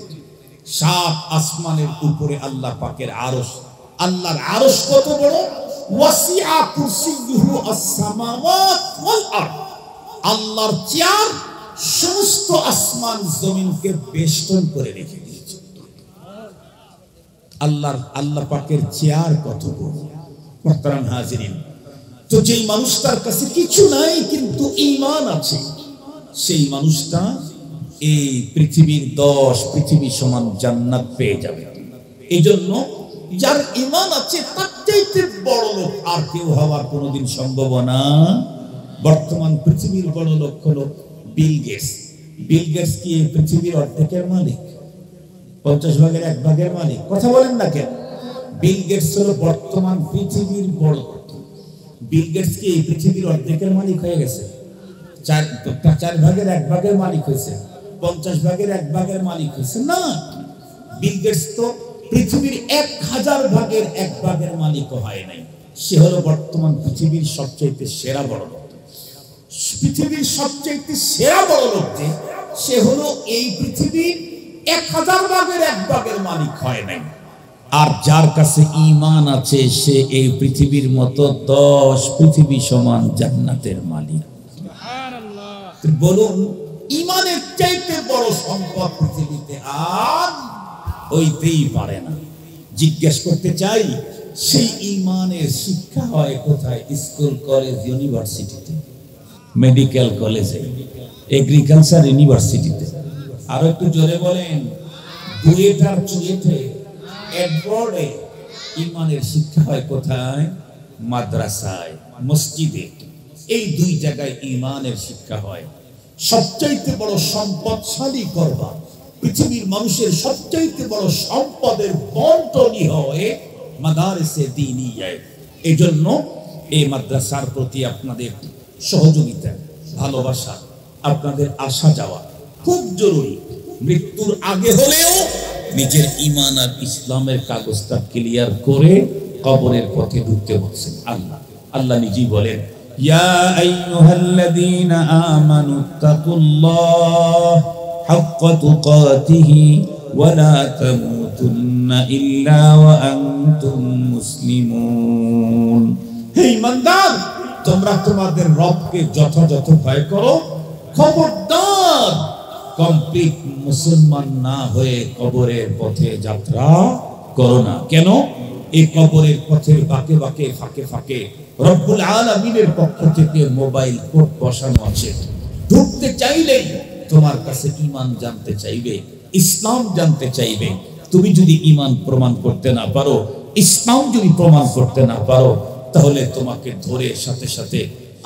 7 আসমানের উপরে আল্লাহ পাকের আরশ। আল্লাহর আরশ কত বড়? ওয়াসিআ কুরসিয়ুহু আস-সামাওয়াত ওয়াল আরদ। আল্লাহর চেয়ার সমস্ত আসমান জমিনকে বেষ্টন করে রেখে দিয়েছে। আল্লাহ পাকের চেয়ার কত বড়! মুহতারাম হাজিরিন, তো যেই মানুষটার কাছে কিছু নাই কিন্তু ঈমান আছে, সেই মানুষটা এই পৃথিবীর 10 পৃথিবী সমান জান্নাত পেয়ে যাবে। এই জন্য যার ঈমান আছে তার চাইতে বড় লোক আর কেউ হওয়ার কোনোদিন সম্ভাবনা। বর্তমান পৃথিবীর বড় লোক হলো বিল গেটস। বিল গেটস কি পৃথিবীর অর্ধেকের মালিক? 50 ভাগের 1 ভাগের মালিক? কথা বলেন না কেন? বিল গেটস হলো বর্তমান পৃথিবীর বড়। বিল গেটস কি পৃথিবীর অর্ধেকের মালিক হয়ে গেছে? 4 ভাগের 1 ভাগের মালিক হয়েছে? 50 ভাগের 1 ভাগের মালিক হয়েছে না। বিল গেটস তো পৃথিবীর 1000 ভাগের 1 ভাগের মালিক হয় নাই। সে হলো বর্তমান পৃথিবীর সবচেয়ে সেরা বড় লোক। পৃথিবীর সবচেয়ে সেরা বড় লোক যে, সে হলো এই পৃথিবীর 1000 ভাগের 1 ভাগের মালিক হয় নাই। আর যার কাছে ঈমান আছে সে এই পৃথিবীর মতো 10 পৃথিবী সমান জান্নাতের মালিক। সুবহানাল্লাহ। বলুন, ঈমানের চাইতে বড় সম্পদ পৃথিবীতে আর হইতেই পারে না। জিজ্ঞেস করতে চাই, সেই ঈমানের শিক্ষা হয় কোথায়? স্কুল, কলেজ, ইউনিভার্সিটিতে, মেডিকেল কলেজে, এগ্রিকালচার ইউনিভার্সিটিতে। আরো একটু জোরে বলেন। বুয়েটার চুয়েটে, এডওয়ার্ডে ঈমানের শিক্ষা হয় কোথায়? মাদ্রাসায়, মসজিদে। এই 2 জায়গায় ঈমানের শিক্ষা হয়। সবচাইতে বড় সম্পদশালী করবা, পৃথিবীর মানুষের সবচাইতে বড় সম্পদের বন্টনই হয় মাদারিসে দ্বীনিয়ায়। এজন্য এই মাদ্রাসার প্রতি আপনাদের সহযোগিতা, ভালোবাসা, আপনাদের আসা যাওয়া খুব জরুরি। মৃত্যুর আগে হলেও নিজের ঈমান আর ইসলামের কাগজটা ক্লিয়ার করে কবরের পথে ঢুকতে বলছেন আল্লাহ। আল্লাহ নিজেই বলেন, ইয়া আইয়ুহাল্লাযীনা আমানুত্তাকুল্লাহ হাক্কা তুকাতিহি ওয়া লা তামুতুন্না ইল্লা ওয়া আনতুম মুসলিমুন। হে ঈমানদার, তোমরা তোমাদের রবকে যথাযথ ভয় করো। খবরদার কমপ্লিট মুসলমান না হয়ে কবরের পথে যাত্রা করো না। কেন? এই কবরের পথের বাঁকে বাঁকে, ফাঁকে ফাঁকে রব্বুল আলামিনের পক্ষ থেকে মোবাইল কোড বসানো আছে। ঢুকতে চাইলেই তোমার কাছে ঈমান জানতে চাইবে, ইসলাম জানতে চাইবে। তুমি যদি ঈমান প্রমাণ করতে না পারো, ইসলাম যদি প্রমাণ করতে না পারো, তাহলে তোমাকে ধরে সাথে সাথে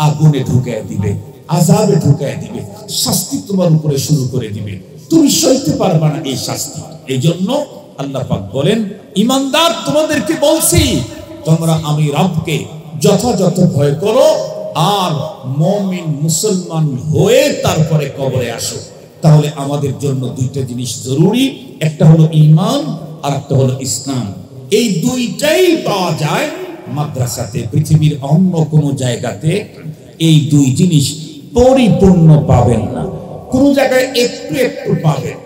আগুনে ঢুকায় দিবে, আযাবে ঢুকায় দিবে, শাস্তি তোমার উপরে শুরু করে দিবে। তুমি সইতে পারবে না এই শাস্তি। এই জন্য আল্লাহ পাক বলেন, ঈমানদার তোমাদেরকে বলছি, তোমরা আমি রবকে যথাযথ ভয় করো আর মুমিন মুসলমান হয়ে তারপরে কবরে আসো। তাহলে আমাদের জন্য 2টা জিনিস জরুরি, একটা হলো ঈমান আর একটা হলো ইসলাম। এই 2টাই পাওয়া যায় মাদ্রাসাতে। পৃথিবীর অন্য কোনো জায়গাতে এই 2 জিনিস পরিপূর্ণ পাবেন না। কোন জায়গায় একটু একটু পাবেন।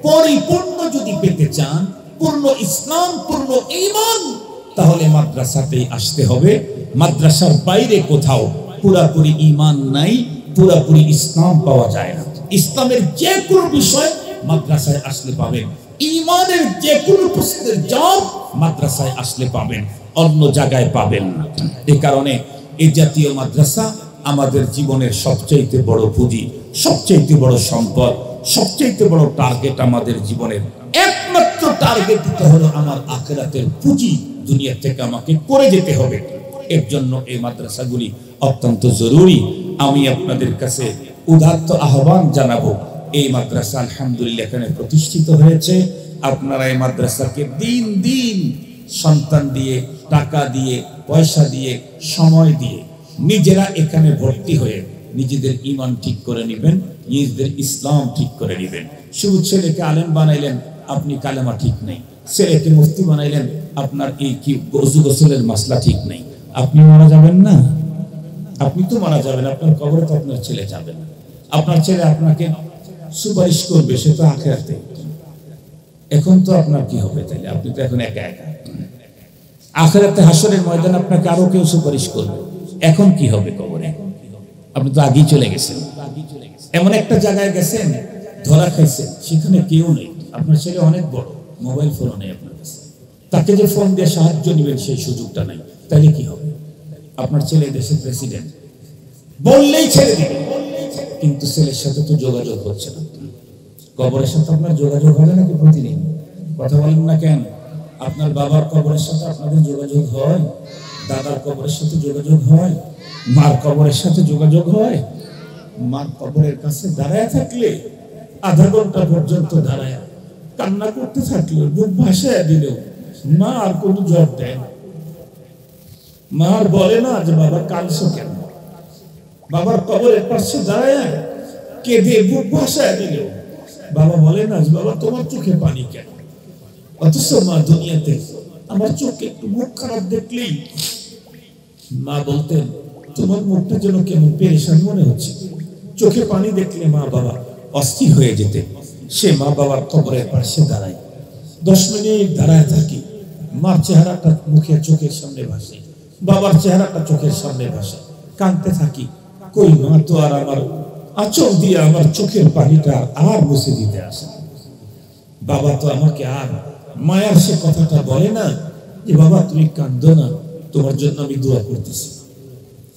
পরিপূর্ণ যদি পেতে চান, পূর্ণ ইসলাম, পূর্ণ ঈমান, তাহলে মাদ্রাসাতেই আসতে হবে। মাদ্রাসার বাইরে কোথাও পুরাপুরি ঈমান নাই, পুরাপুরি ইসলাম পাওয়া যায় না। ইসলামের যে কোনো বিষয় মাদ্রাসায় আসলে পাবেন, ঈমানের যে কোনো প্রশ্নের জবাব মাদ্রাসায় আসলে পাবেন, অন্য জায়গায় পাবেন না। এই কারণে এই জাতীয় মাদ্রাসা আমাদের জীবনের সবচেয়ে বড় পুঁজি, সবচেয়ে বড় সম্পদ, সবচেয়ে বড় টার্গেট। আমাদের জীবনের একমাত্র টার্গেট হলো আমার আখিরাতের পুঁজি দুনিয়া থেকে আমাকে করে যেতে হবে। এর জন্য এই মাদ্রাসাগুলি অত্যন্ত জরুরি। আমি আপনাদের কাছে উদাত্ত আহ্বান জানাবো, এই মাদ্রাসা আলহামদুলিল্লাহ এখানে প্রতিষ্ঠিত হয়েছে। আপনারা এই মাদ্রাসাকে দিন দিন সন্তান দিয়ে, টাকা দিয়ে, পয়সা দিয়ে, সময় দিয়ে নিজেরা এখানে ভর্তি হয়ে নিজেদের ঈমান ঠিক করে নেবেন, নিজেদের ইসলাম ঠিক করে নেবেন। শুধু ছেলেকে আলেম বানাইলেন, আপনি কালেমা ঠিক নেই। ছেলেকে মুফতি বানাইলেন, আপনার এই কি ওযু গোসলের মাসলা ঠিক নেই। আপনি মারা যাবেন না? আপনি তো মারা যাবেন, আপনার কবরে তো আপনার ছেলে যাবে না। আপনার ছেলে আপনাকে সুপারিশ করবে, সে তো আখিরাতে। এখন তো আপনার কি হবে তাহলে? আপনি তো এখন একা একা। আখিরাতে হাসরের ময়দানে আপনাকে আরো কেউ সুপারিশ করবে। এখন কি হবে কবরে? আপনি তো আগেই চলে গেছেন। এমন একটা জায়গায় গেছেন, ধরা খাইছেন, সেখানে কেউ নেই। আপনার ছেলে অনেক বড়, মোবাইল ফোন নেই আপনার কাছে, তাকে যে ফোন দিয়ে সাহায্য নেবেন সেই সুযোগটা নাই। তাহলে কি হবে? আপনার ছেলে দেশের প্রেসিডেন্ট, বললেই ছেড়ে দিবে, কিন্তু ছেলের সাথে তো যোগাযোগ হচ্ছে না। কবরের সাথে আপনার যোগাযোগ হয় নাকি প্রতিদিন? কথা বলেন না কেন? আপনার বাবার কবরের সাথে আপনাদের যোগাযোগ হয়? দাদার কবরের সাথে যোগাযোগ হয়? মার কবরের সাথে যোগাযোগ হয়? মার কবরের কাছে দাঁড়ায় থাকলে আধা ঘন্টা পর্যন্ত দাঁড়ায় কান্না করতে থাকলে, বুক ভাসায় দিলেও মা আর কোনো জবাব দেয় না। মা আর বলে না যে বাবা কাঁদছো কেন। বাবার কবরের পাশে দাঁড়ায় কেঁদে বুক ভাসায় দিলেও বাবা বলে না যে বাবা তোমার চোখে পানি কেন। অথচ মা দুনিয়াতে আমার চোখে একটু মুখ খারাপ দেখলেই মা বলতেন তোমার মুখটা যেন কেমন পেরেশান মনে হচ্ছে। চোখে পানি দেখলে মা বাবা অস্থির হয়ে যেতে। সে মা বাবার কবরের পাশে দাঁড়ায়, 10 মিনিট দাঁড়ায় থাকি। মার চেহারাটা মুখে চোখের সামনে ভাসে, বাবার চেহারাটা চোখের সামনে ভাসে, কাঁদতে থাকি। কই মা তো আর আমার আঁচল দিয়ে আমার চোখের পানিটা আর মুছে দিতে আসে। বাবা তো আমাকে আর মায়ার সে কথাটা বলে না যে বাবা তুমি কাঁদো না, তোমার জন্য আমি দোয়া করতেছি।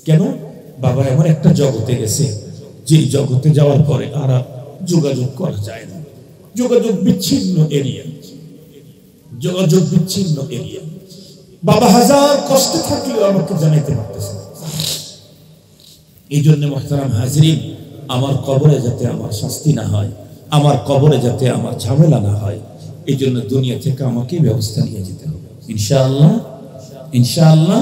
কেন? বাবা এমন একটা জগতে গেছে যে জগতে যাওয়ার পরে আর যোগাযোগ করা যায় না। যোগাযোগ বিচ্ছিন্ন এরিয়া, যোগাযোগ বিচ্ছিন্ন এরিয়া। বাবা হাজার কষ্টে থাকলেও আমাকে জানাইতে পারতেছে। এই জন্য মুহতারাম হাজরিন, আমার কবরে যাতে আমার শাস্তি না হয়, আমার কবরে যাতে আমার ঝামেলা না হয়, এই জন্য দুনিয়া থেকে আমাকে ব্যবস্থা নিয়ে যেতে হবে ইনশাআল্লাহ। ইনশাআল্লাহ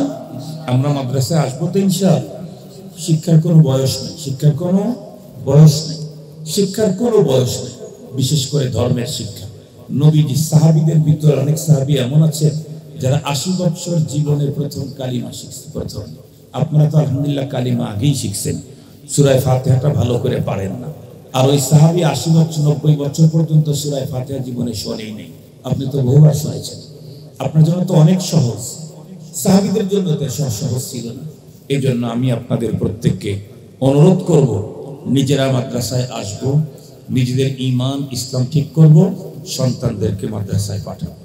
আমরা মাদ্রাসায় আসবো তো ইনশাআল্লাহ। শিক্ষার কোনো বয়স নেই, শিক্ষার কোনো বয়স নেই, শিক্ষার কোনো বয়স নেই, বিশেষ করে ধর্মের শিক্ষা। নবীজি সাহাবীদের ভিতরে অনেক সাহাবী এমন আছে যারা 80 বছর জীবনের প্রথম কালিমা শিখছে। প্রথম আপনারা তো আলহামদুলিল্লাহ কালিমা আগেই শিখছেন, সূরা ফাতিহাটা ভালো করে পারেন না। আর ওই সাহাবী 80 বছর 90 বছর পর্যন্ত সূরা ফাতিহা জীবনে শোনেই নেই। আপনি তো বহুবার শুনেছেন। আপনার জন্য তো অনেক সহজ, সাহাবীদের জন্য তো সহজ ছিল না। এই জন্য আমি আপনাদের প্রত্যেককে অনুরোধ করব, নিজেরা মাদ্রাসায় আসবো, নিজেদের ঈমান ইসলাম ঠিক করব, সন্তানদেরকে মাদ্রাসায় পাঠাবো।